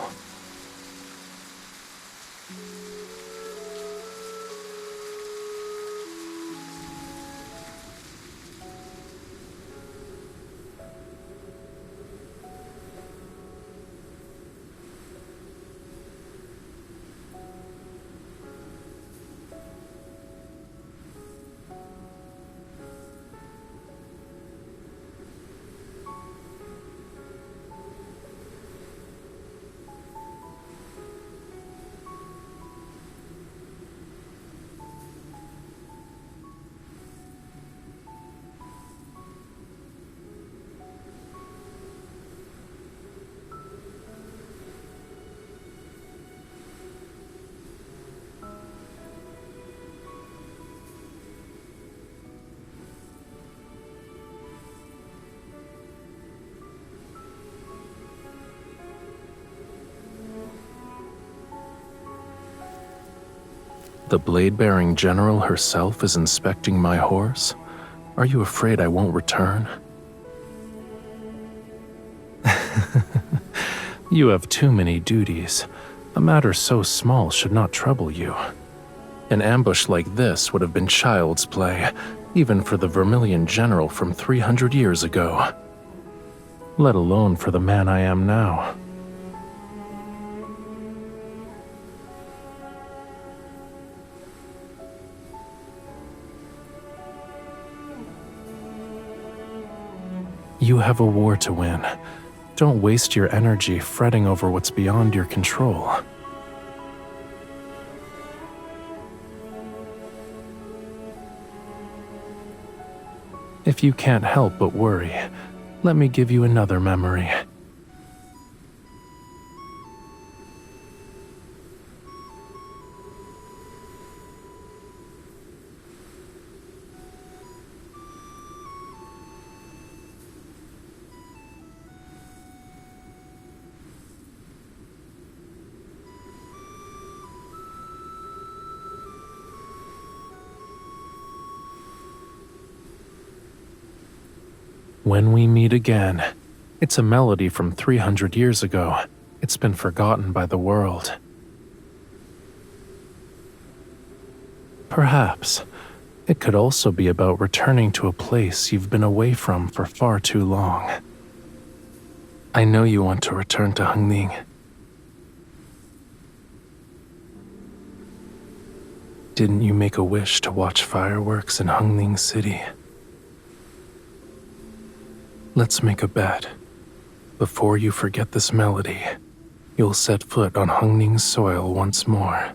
The blade-bearing general herself is inspecting my horse? Are you afraid I won't return? You have too many duties. A matter so small should not trouble you. An ambush like this would have been child's play, even for the Vermilion general from 300 years ago. Let alone for the man I am now. You have a war to win. Don't waste your energy fretting over what's beyond your control. If you can't help but worry, let me give you another memory. When we meet again, it's a melody from 300 years ago. It's been forgotten by the world. Perhaps it could also be about returning to a place you've been away from for far too long. I know you want to return to Hengning. Didn't you make a wish to watch fireworks in Hengning City? Let's make a bet. Before you forget this melody, you'll set foot on Hengning's soil once more.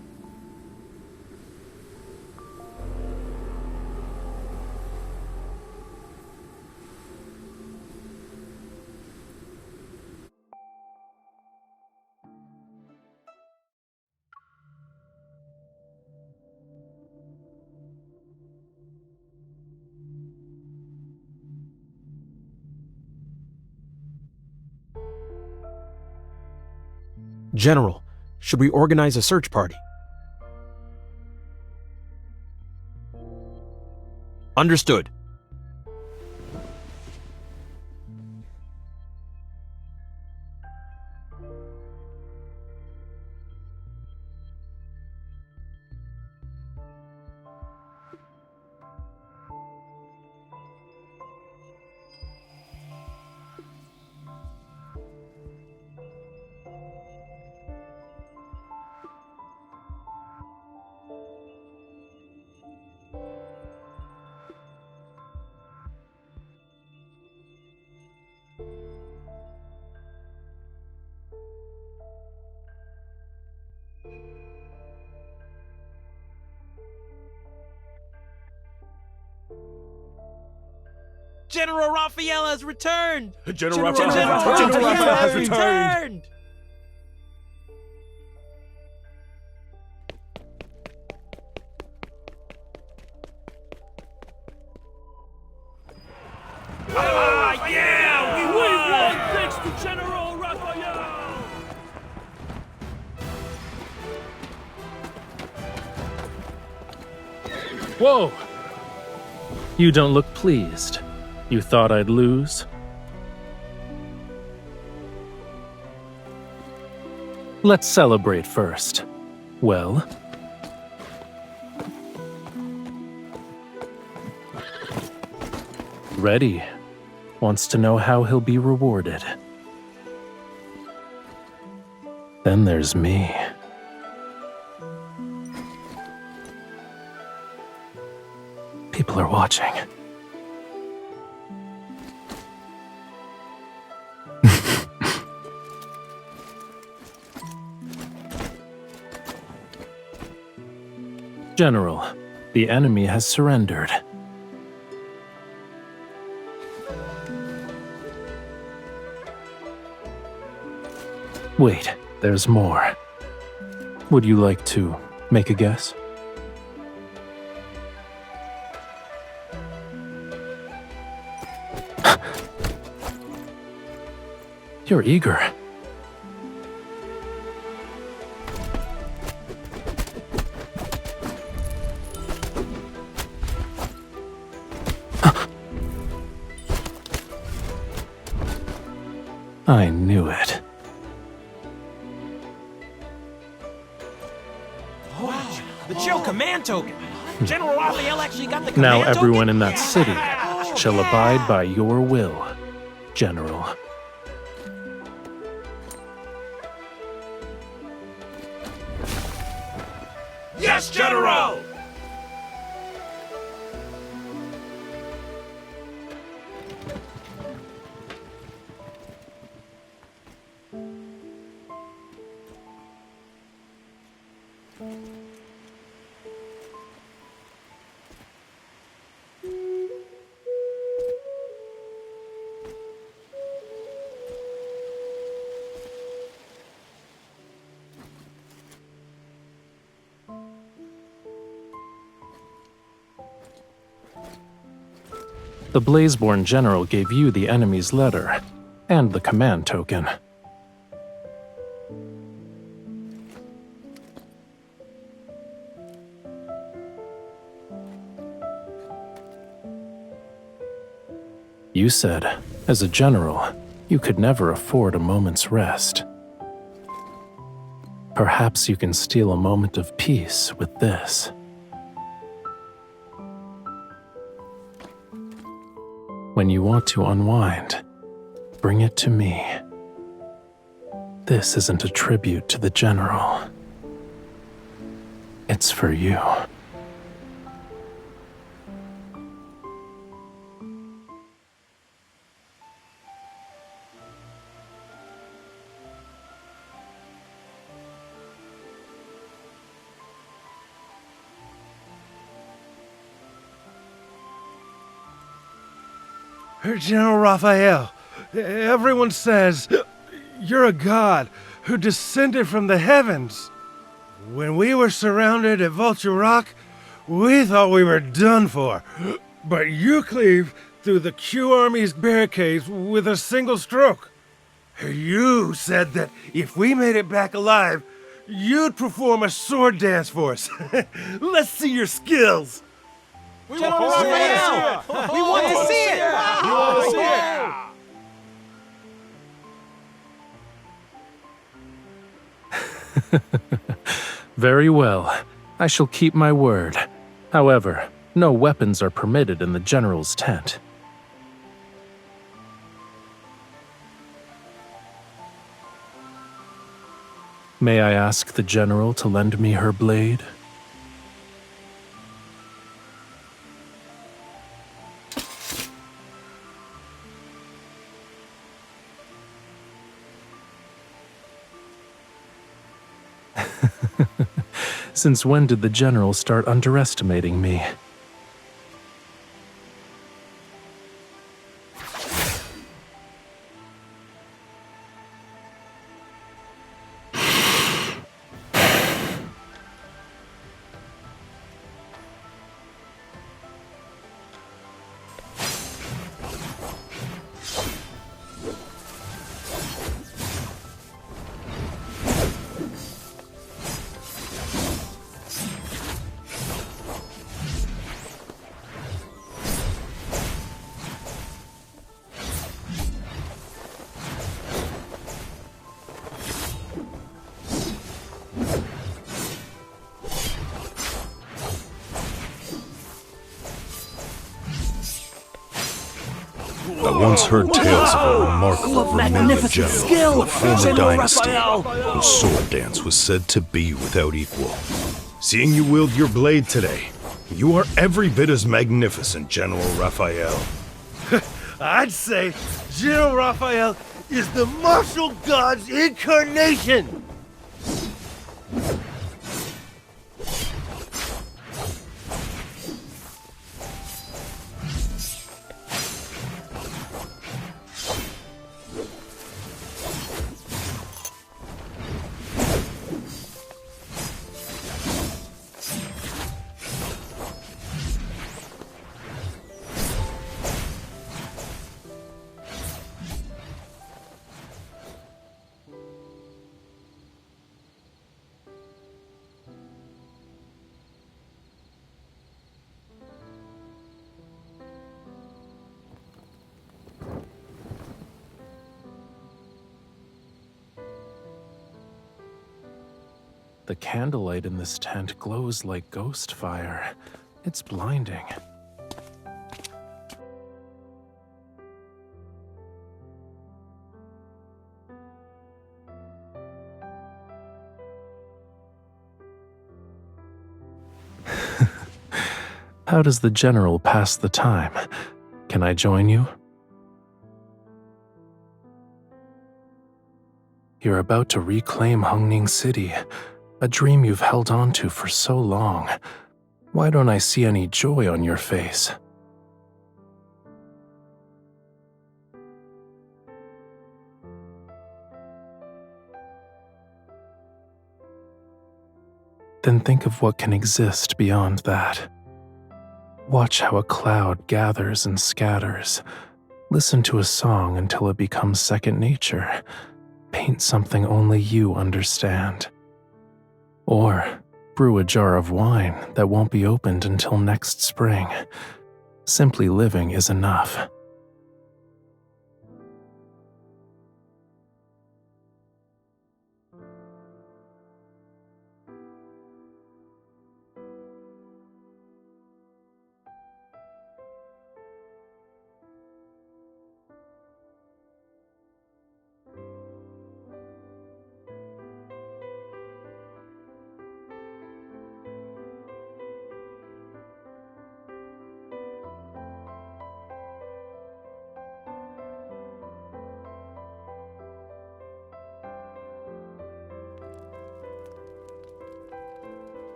General, should we organize a search party? Understood. General Rafayel has returned! General Rafayel has returned! Ah, yeah! We won thanks to General Rafayel! Whoa! You don't look pleased. You thought I'd lose? Let's celebrate first. Well? Ready. Wants to know how he'll be rewarded. Then there's me. People are watching. General, the enemy has surrendered. Wait, there's more. Would you like to make a guess? You're eager. I knew it. The Chill Command Token! General Rafayel actually got the command Now token? everyone in that city shall abide by your will, General. Yes, General! The Blazeborn General gave you the enemy's letter and the command token. You said, as a general, you could never afford a moment's rest. Perhaps you can steal a moment of peace with this. When you want to unwind, bring it to me. This isn't a tribute to the general. It's for you. General Raphael, everyone says you're a god who descended from the heavens. When we were surrounded at Vulture Rock, we thought we were done for. But you cleave through the Q Army's barricades with a single stroke. You said that if we made it back alive, you'd perform a sword dance for us. Let's see your skills. General Rafayel! We want to see it! We want to see it! Very well. I shall keep my word. However, no weapons are permitted in the general's tent. May I ask the general to lend me her blade? Since when did the general start underestimating me? I once heard tales of a remarkable Vermilion general of the former dynasty, whose sword dance was said to be without equal. Seeing you wield your blade today, you are every bit as magnificent, General Rafayel. I'd say General Rafayel is the martial god's incarnation! The candlelight in this tent glows like ghost fire. It's blinding. How does the general pass the time? Can I join you? You're about to reclaim Hungning City, a dream you've held on to for so long. Why don't I see any joy on your face? Then think of what can exist beyond that. Watch how a cloud gathers and scatters. Listen to a song until it becomes second nature. Paint something only you understand. Or brew a jar of wine that won't be opened until next spring. Simply living is enough.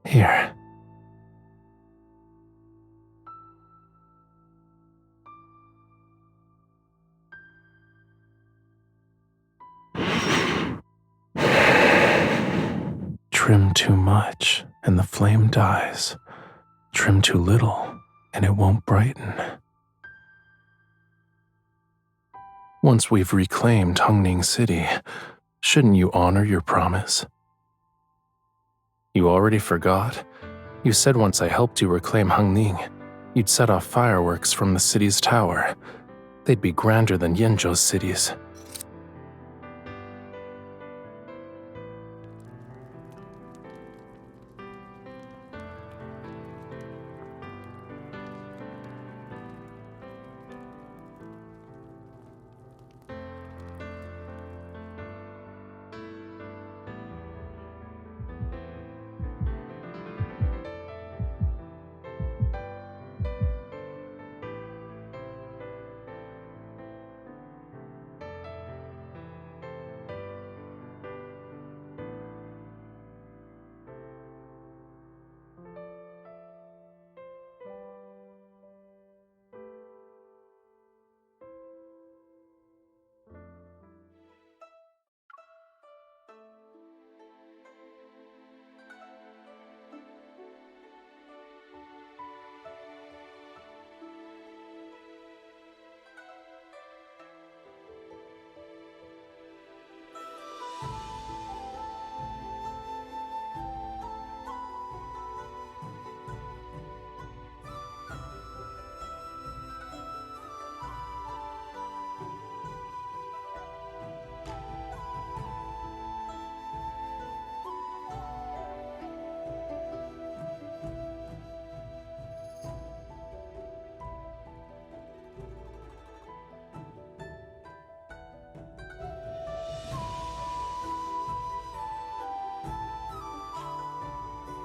Here. Trim too much, and the flame dies. Trim too little, and it won't brighten. Once we've reclaimed Hungning City, shouldn't you honor your promise? You already forgot? You said once I helped you reclaim Hungning, you'd set off fireworks from the city's tower. They'd be grander than Yenzhou's cities.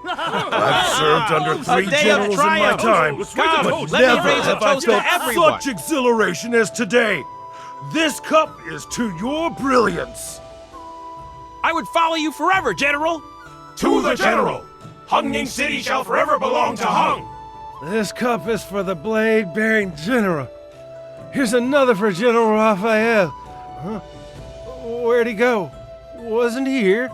I've served under 3 generals in my time, but never have I felt such exhilaration as today. This cup is to your brilliance. I would follow you forever, General! To the General! Hungning City shall forever belong to Hung! This cup is for the blade-bearing general. Here's another for General Rafayel. Huh? Where'd he go? Wasn't he here?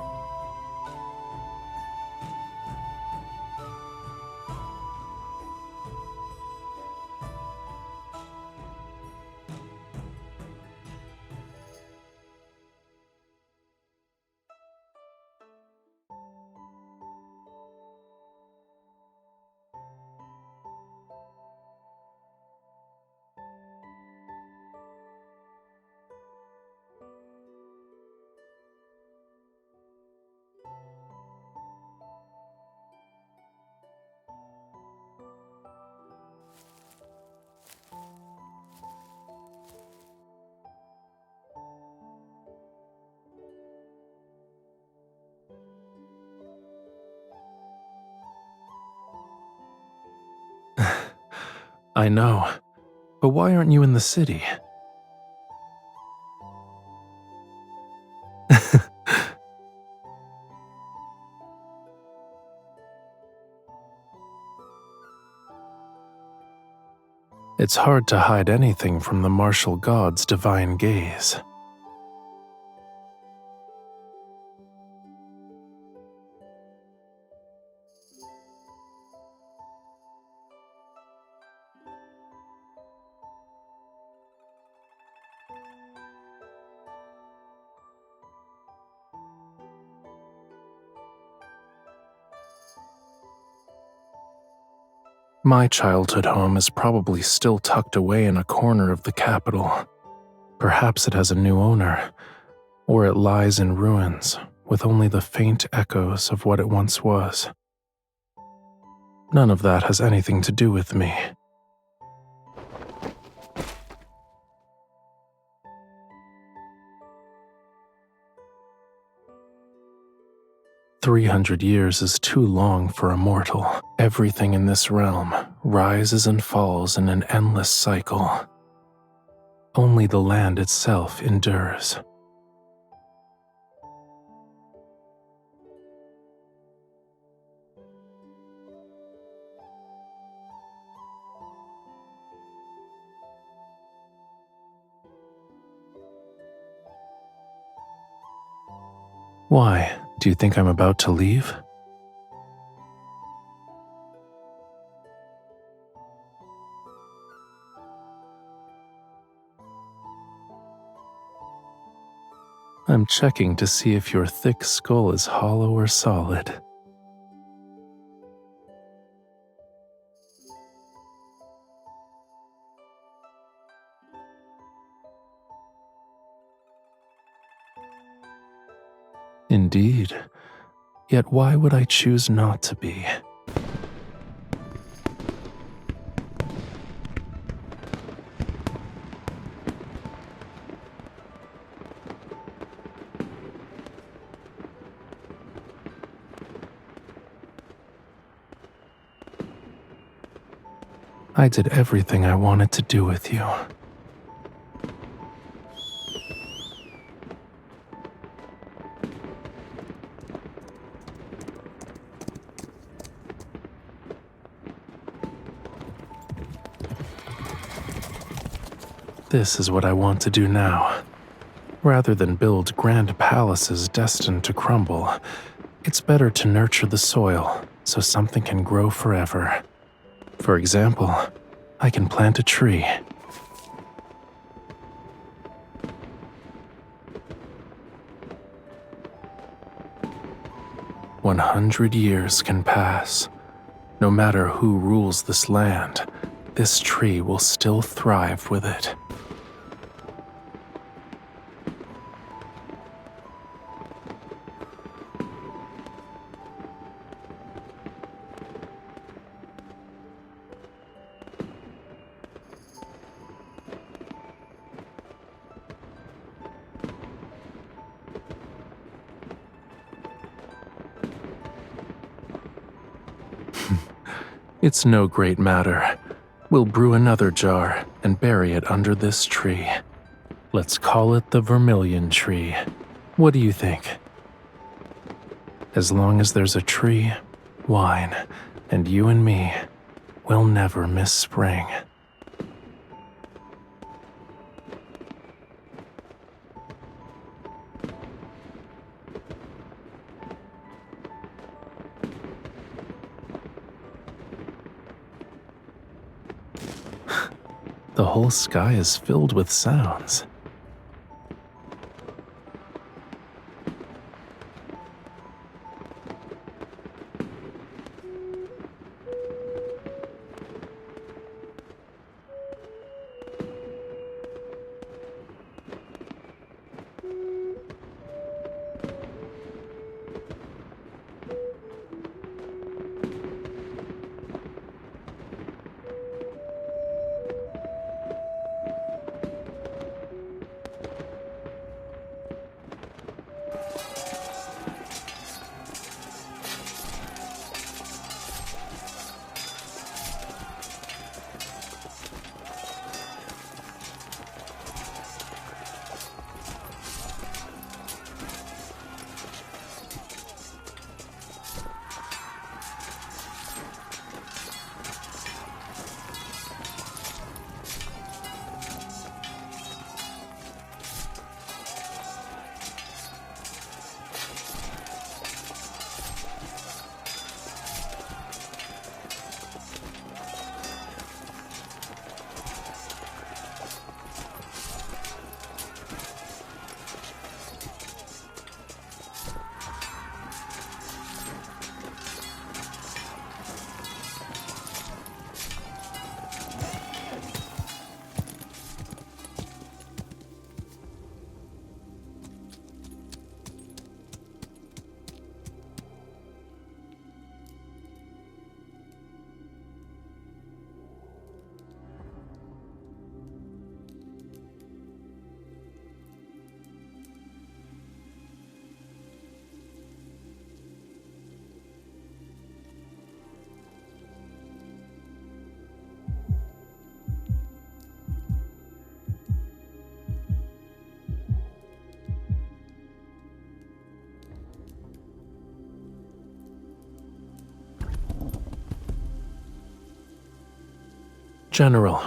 I know, but why aren't you in the city? It's hard to hide anything from the martial god's divine gaze. My childhood home is probably still tucked away in a corner of the capital. Perhaps it has a new owner, or it lies in ruins with only the faint echoes of what it once was. None of that has anything to do with me. "300 years is too long for a mortal. Everything in this realm rises and falls in an endless cycle. Only the land itself endures." Why? Do you think I'm about to leave? I'm checking to see if your thick skull is hollow or solid. Indeed. Yet why would I choose not to be? I did everything I wanted to do with you. This is what I want to do now. Rather than build grand palaces destined to crumble, it's better to nurture the soil so something can grow forever. For example, I can plant a tree. "100 years can pass. No matter who rules this land, this tree will still thrive with it." It's no great matter. We'll brew another jar and bury it under this tree. Let's call it the Vermilion tree. What do you think? As long as there's a tree, wine, and you and me, we'll never miss spring. The whole sky is filled with sounds. General.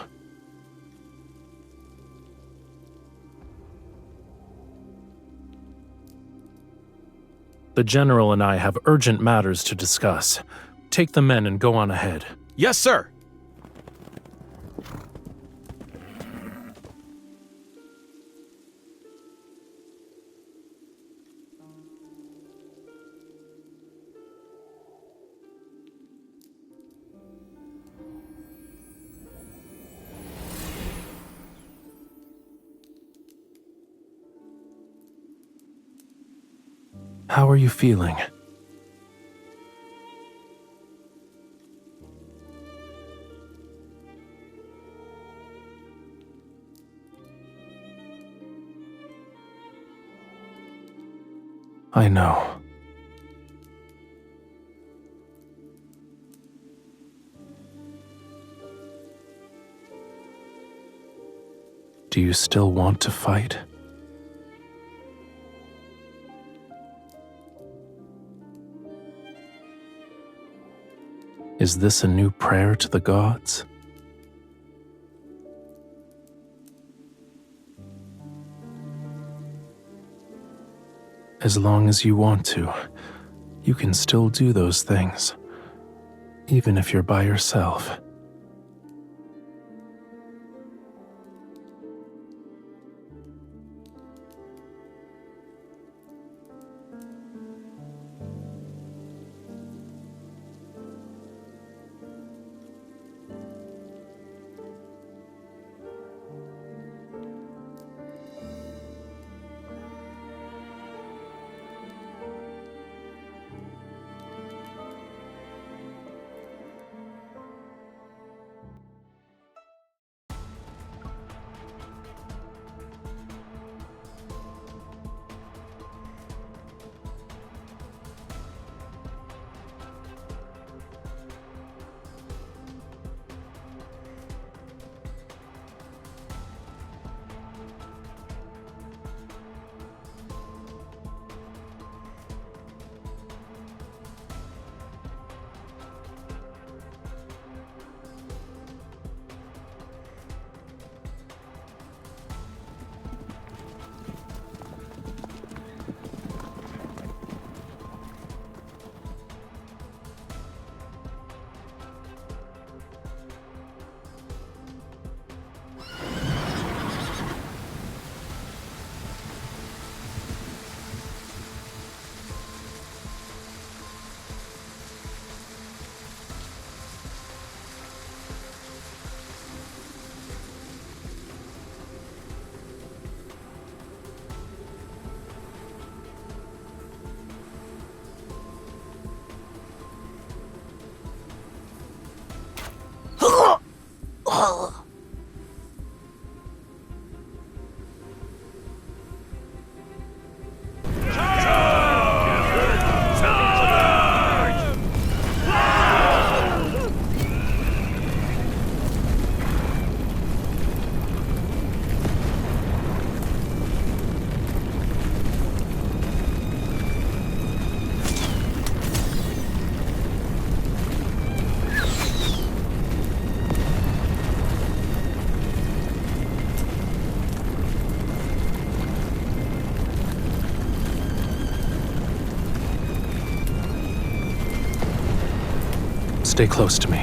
The General and I have urgent matters to discuss. Take the men and go on ahead. Yes, sir. How are you feeling? I know. Do you still want to fight? Is this a new prayer to the gods? As long as you want to, you can still do those things, even if you're by yourself. Stay close to me.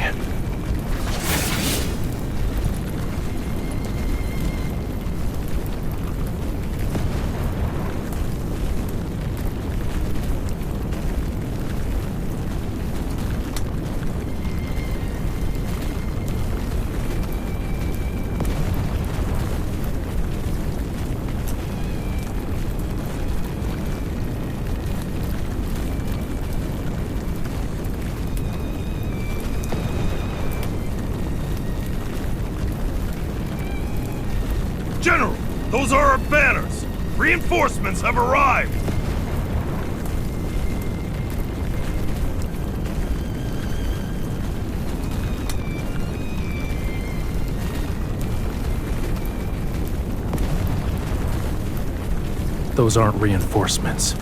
General, those are our banners! Reinforcements have arrived! Those aren't reinforcements.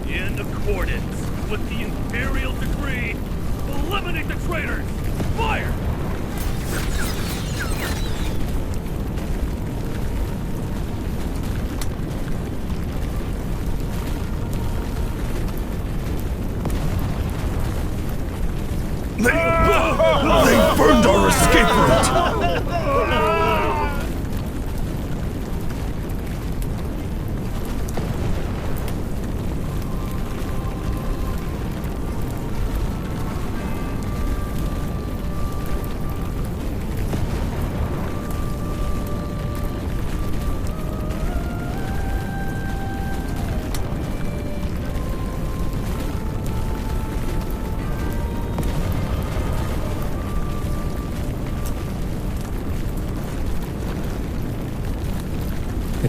In accordance with the Imperial decree, eliminate the traitors! Fire! They burned our escape route!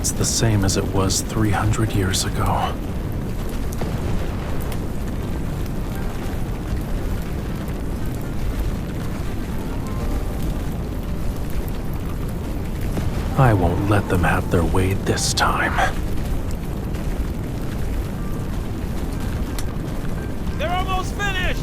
It's the same as it was 300 years ago. I won't let them have their way this time. They're almost finished!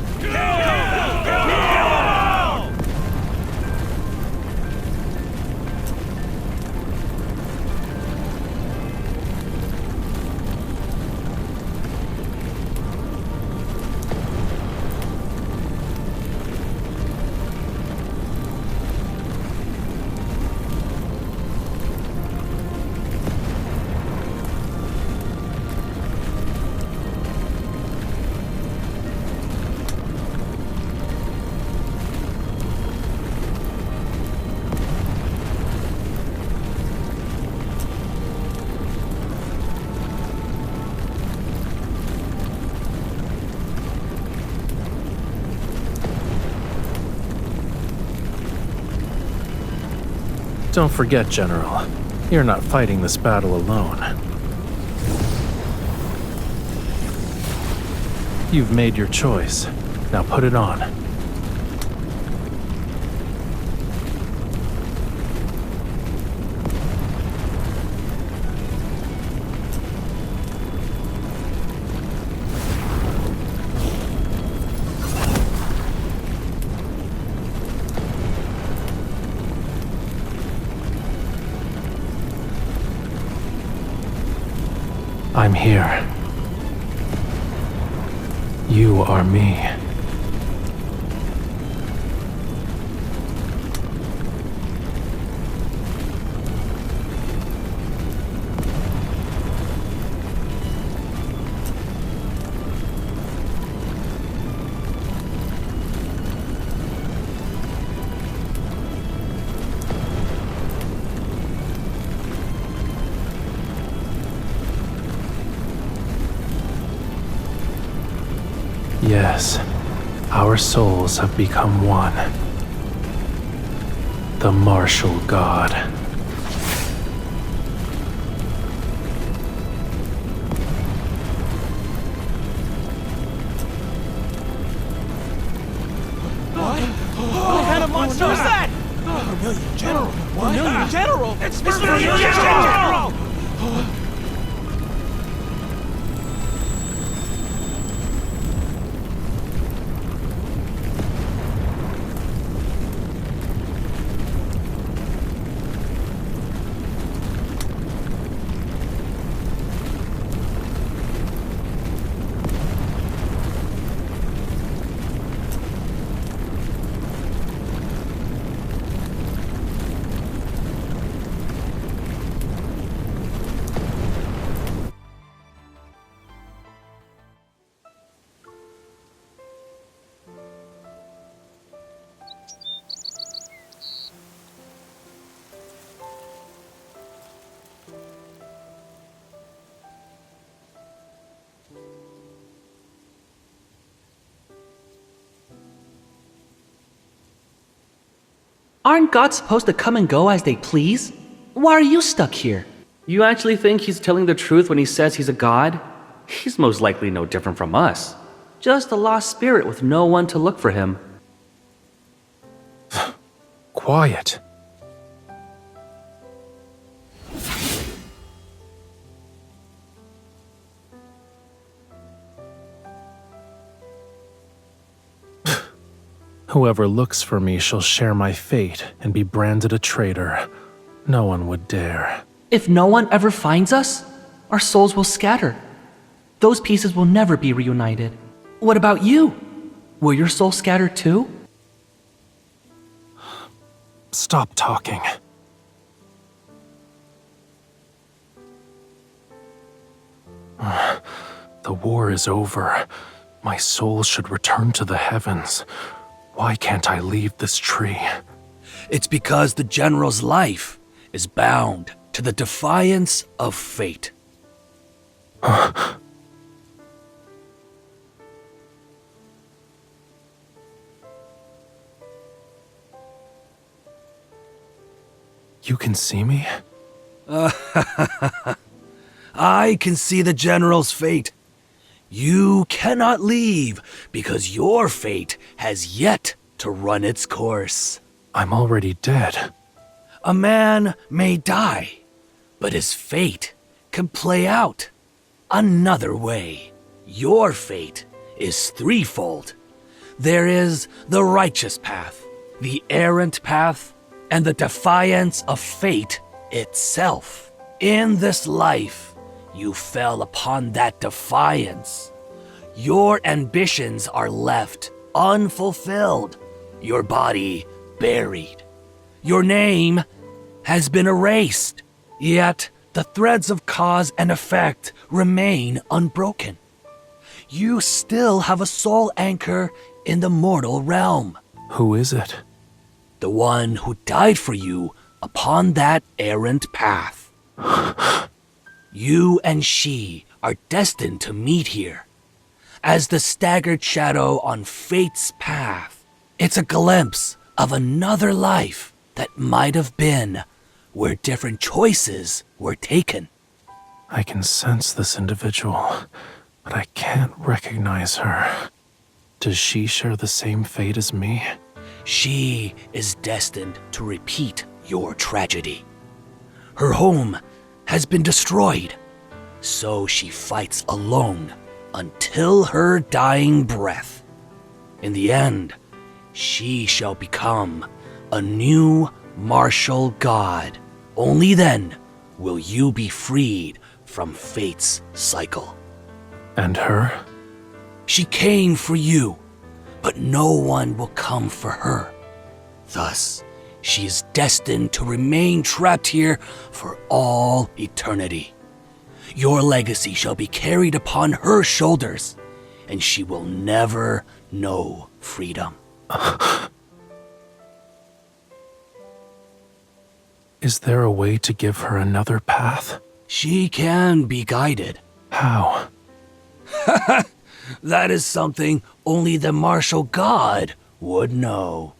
Don't forget, General, you're not fighting this battle alone. You've made your choice. Now put it on. I'm here. You are me. Yes, our souls have become one. The martial god. What kind of monster is that? Vermilion General. What? Vermilion General? It's Vermilion General! Aren't gods supposed to come and go as they please? Why are you stuck here? You actually think he's telling the truth when he says he's a god? He's most likely no different from us. Just a lost spirit with no one to look for him. Quiet. Whoever looks for me shall share my fate and be branded a traitor. No one would dare. If no one ever finds us, our souls will scatter. Those pieces will never be reunited. What about you? Will your soul scatter too? Stop talking. The war is over. My soul should return to the heavens. Why can't I leave this tree? It's because the General's life is bound to the defiance of fate. You can see me? I can see the general's fate. You cannot leave because your fate has yet to run its course. I'm already dead. A man may die, but his fate can play out another way. Your fate is threefold. There is the righteous path, the errant path, and the defiance of fate itself. In this life, you fell upon that defiance. Your ambitions are left unfulfilled, your body buried. Your name has been erased, yet the threads of cause and effect remain unbroken. You still have a soul anchor in the mortal realm. Who is it? The one who died for you upon that errant path. You and she are destined to meet here. As the staggered shadow on fate's path, it's a glimpse of another life that might have been where different choices were taken. I can sense this individual, but I can't recognize her. Does she share the same fate as me? She is destined to repeat your tragedy. Her home has been destroyed, so she fights alone until her dying breath. In the end, she shall become a new martial god. Only then will you be freed from fate's cycle. And her? She came for you, but no one will come for her. Thus, she is destined to remain trapped here for all eternity. Your legacy shall be carried upon her shoulders, and she will never know freedom. Is there a way to give her another path? She can be guided. How? That is something only the martial god would know.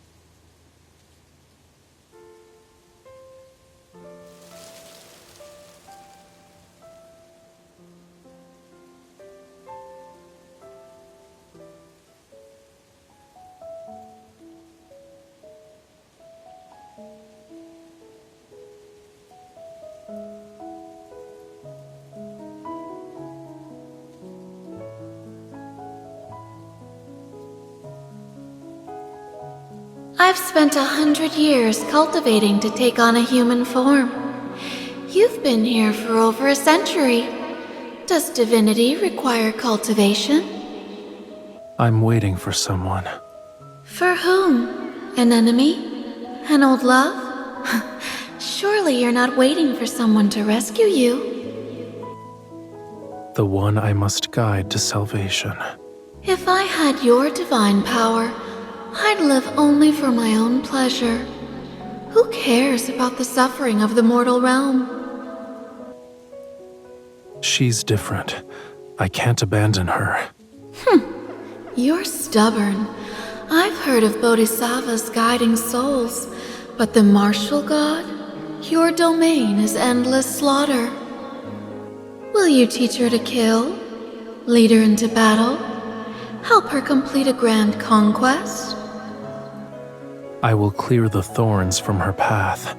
I've spent 100 years cultivating to take on a human form. You've been here for over a century. Does divinity require cultivation? I'm waiting for someone. For whom? An enemy? An old love? Surely you're not waiting for someone to rescue you. The one I must guide to salvation. If I had your divine power, I'd live only for my own pleasure. Who cares about the suffering of the mortal realm? She's different. I can't abandon her. You're stubborn. I've heard of bodhisattvas guiding souls, but the martial god? Your domain is endless slaughter. Will you teach her to kill? Lead her into battle? Help her complete a grand conquest? I will clear the thorns from her path,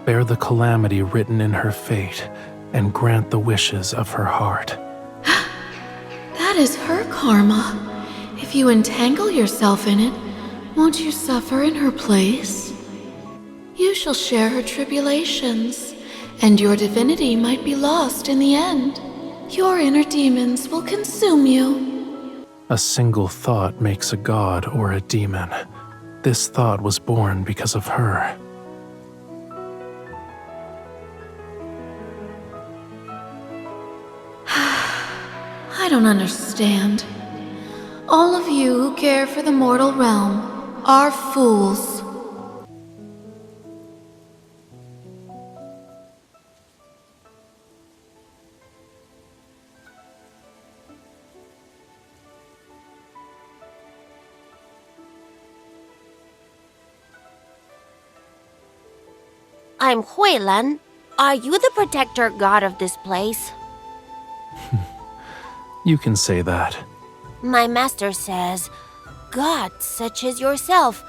bear the calamity written in her fate, and grant the wishes of her heart. That is her karma. If you entangle yourself in it, won't you suffer in her place? You shall share her tribulations, and your divinity might be lost in the end. Your inner demons will consume you. A single thought makes a god or a demon. This thought was born because of her. I don't understand. All of you who care for the mortal realm are fools. I'm Huilan. Are you the protector god of this place? You can say that. My master says, gods such as yourself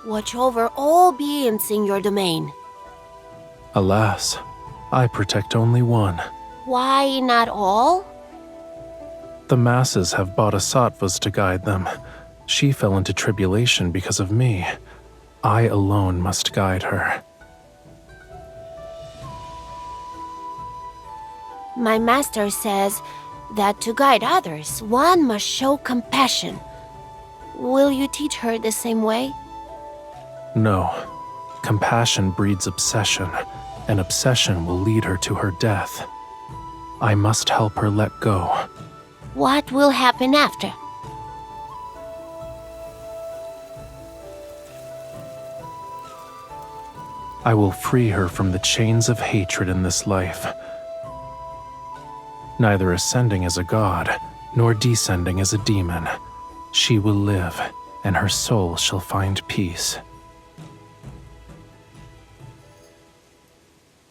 watch over all beings in your domain. Alas, I protect only one. Why not all? The masses have bodhisattvas to guide them. She fell into tribulation because of me. I alone must guide her. My master says that to guide others, one must show compassion. Will you teach her the same way? No. Compassion breeds obsession, and obsession will lead her to her death. I must help her let go. What will happen after? I will free her from the chains of hatred in this life. Neither ascending as a god, nor descending as a demon, she will live, and her soul shall find peace.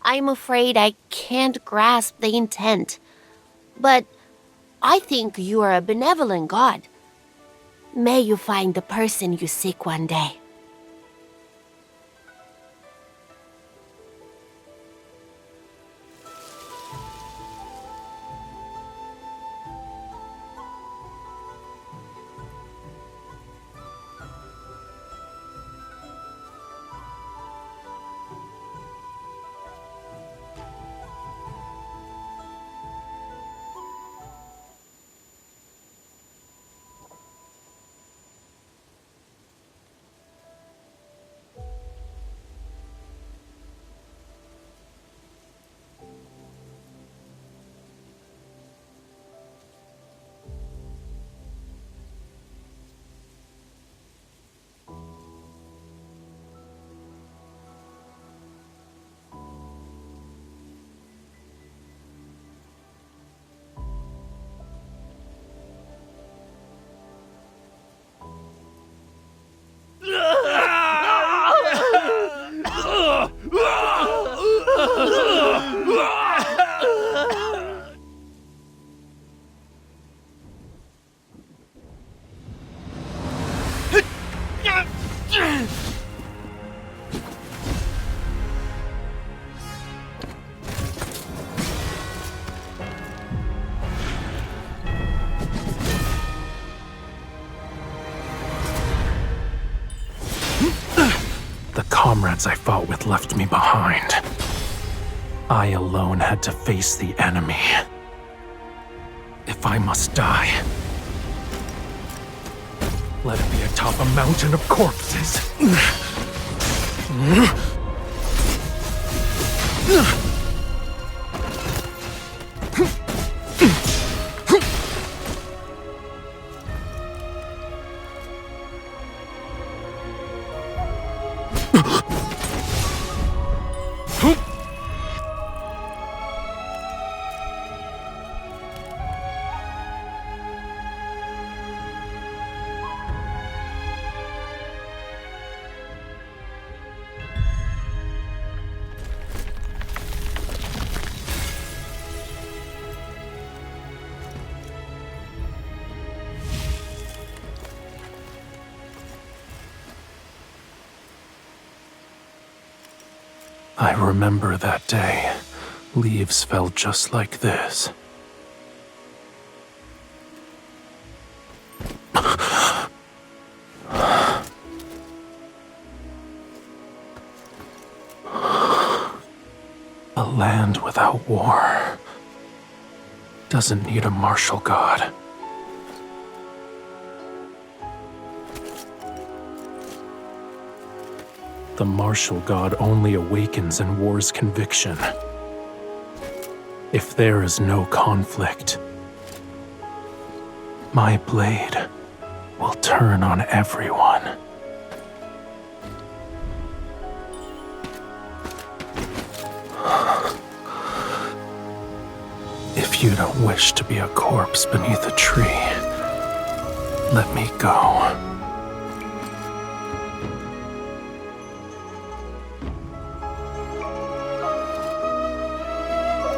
I'm afraid I can't grasp the intent, but I think you are a benevolent god. May you find the person you seek one day. The comrades I fought with left me behind. I alone had to face the enemy. If I must die, let it be atop a mountain of corpses. I remember that day. Leaves fell just like this. A land without war doesn't need a martial god. The martial god only awakens in war's conviction. If there is no conflict, my blade will turn on everyone. If you don't wish to be a corpse beneath a tree, let me go.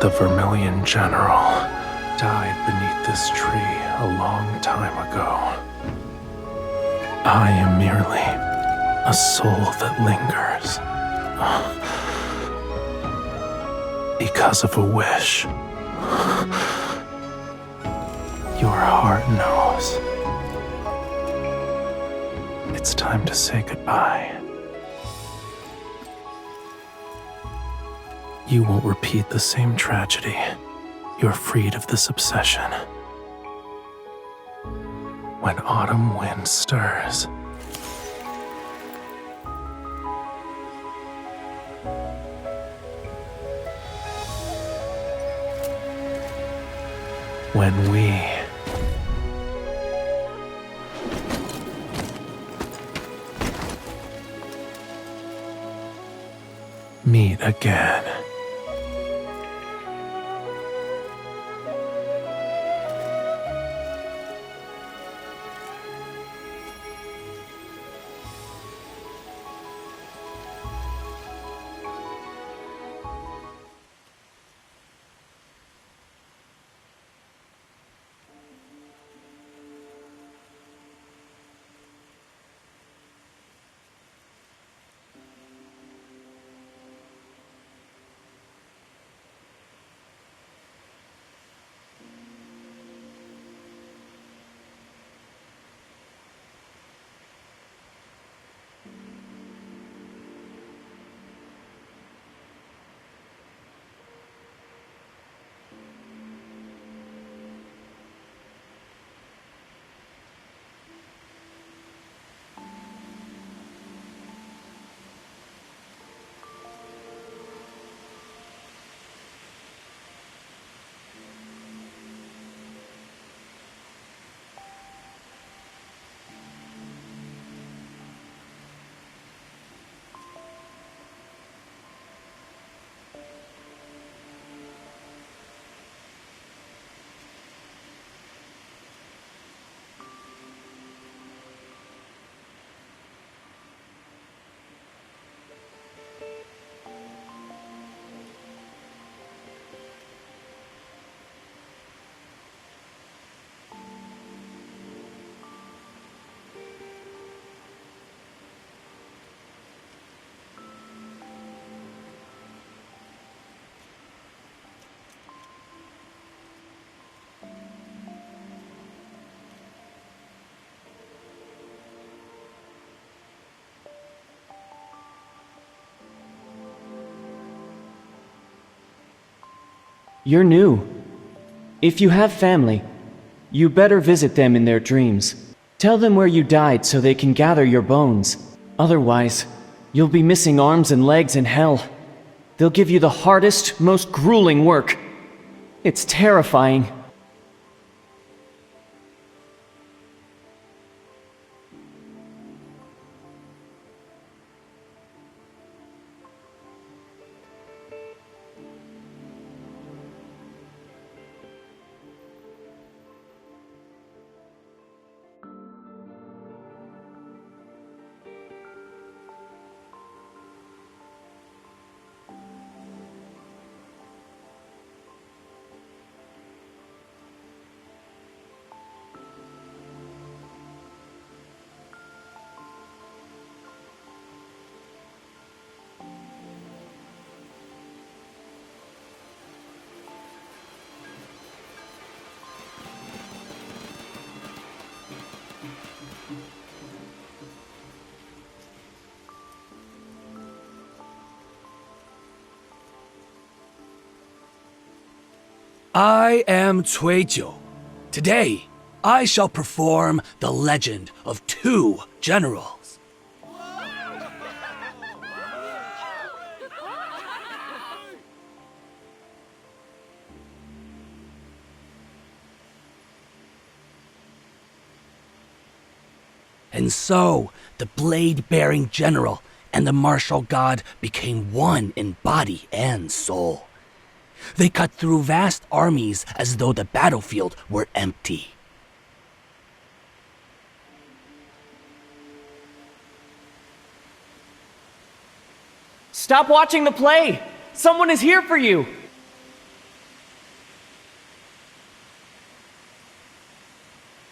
The Vermilion General died beneath this tree a long time ago. I am merely a soul that lingers. Because of a wish. Your heart knows. It's time to say goodbye. You won't repeat the same tragedy. You're freed of this obsession. When autumn wind stirs, when we meet again. You're new. If you have family, you better visit them in their dreams. Tell them where you died so they can gather your bones. Otherwise, you'll be missing arms and legs in hell. They'll give you the hardest, most grueling work. It's terrifying. I am Tuejo. Today, I shall perform the legend of two generals. And so, the blade-bearing general and the martial god became one in body and soul. They cut through vast armies as though the battlefield were empty. Stop watching the play! Someone is here for you!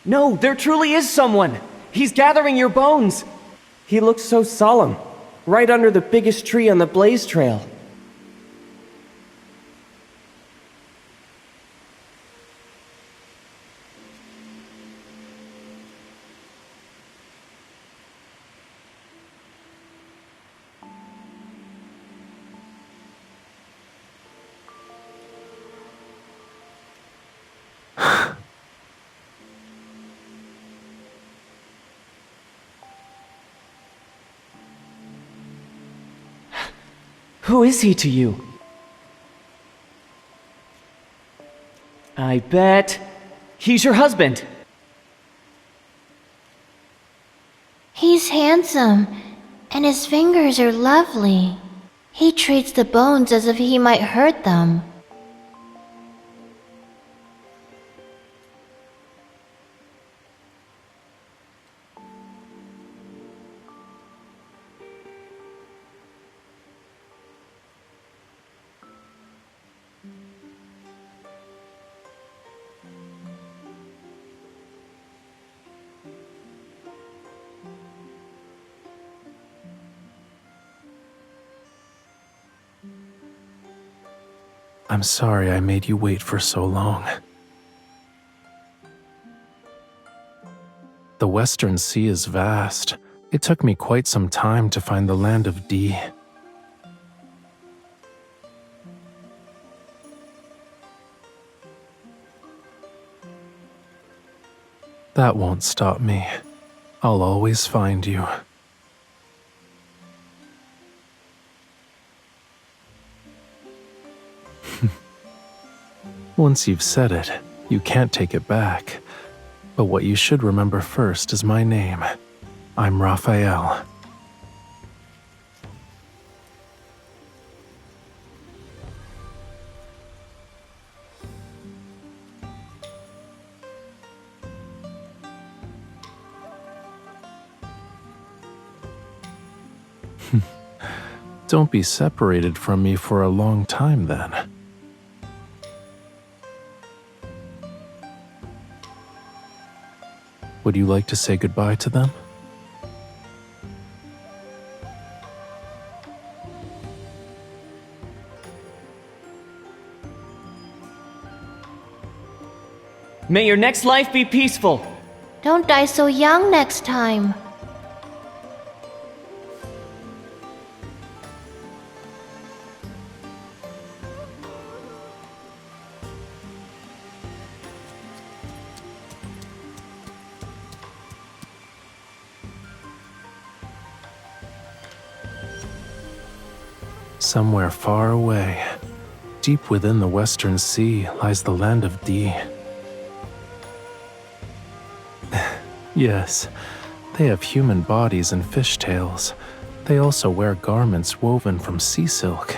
No, there truly is someone! He's gathering your bones! He looks so solemn, right under the biggest tree on the Blaze Trail. Who is he to you? I bet he's your husband. He's handsome, and his fingers are lovely. He treats the bones as if he might hurt them. I'm sorry I made you wait for so long. The Western Sea is vast. It took me quite some time to find the land of D. That won't stop me. I'll always find you. Once you've said it, you can't take it back. But what you should remember first is my name. I'm Rafayel. Don't be separated from me for a long time then. Would you like to say goodbye to them? May your next life be peaceful. Don't die so young next time. Somewhere far away, deep within the Western Sea, lies the land of D. Yes, they have human bodies and fishtails. They also wear garments woven from sea silk.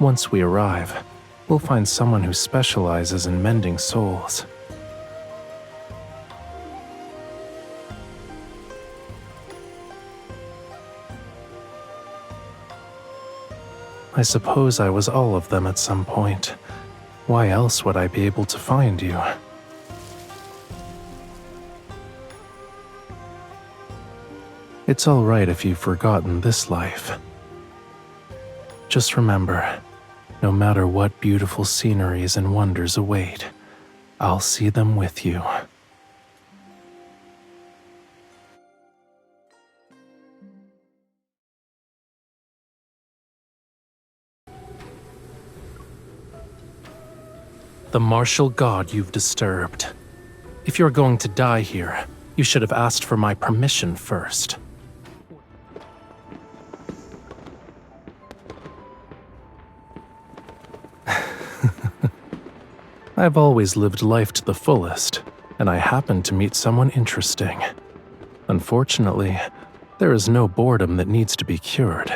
Once we arrive, we'll find someone who specializes in mending souls. I suppose I was all of them at some point. Why else would I be able to find you? It's all right if you've forgotten this life. Just remember, no matter what beautiful sceneries and wonders await, I'll see them with you. The martial god you've disturbed. If you're going to die here, you should have asked for my permission first. I've always lived life to the fullest, and I happened to meet someone interesting. Unfortunately, there is no boredom that needs to be cured.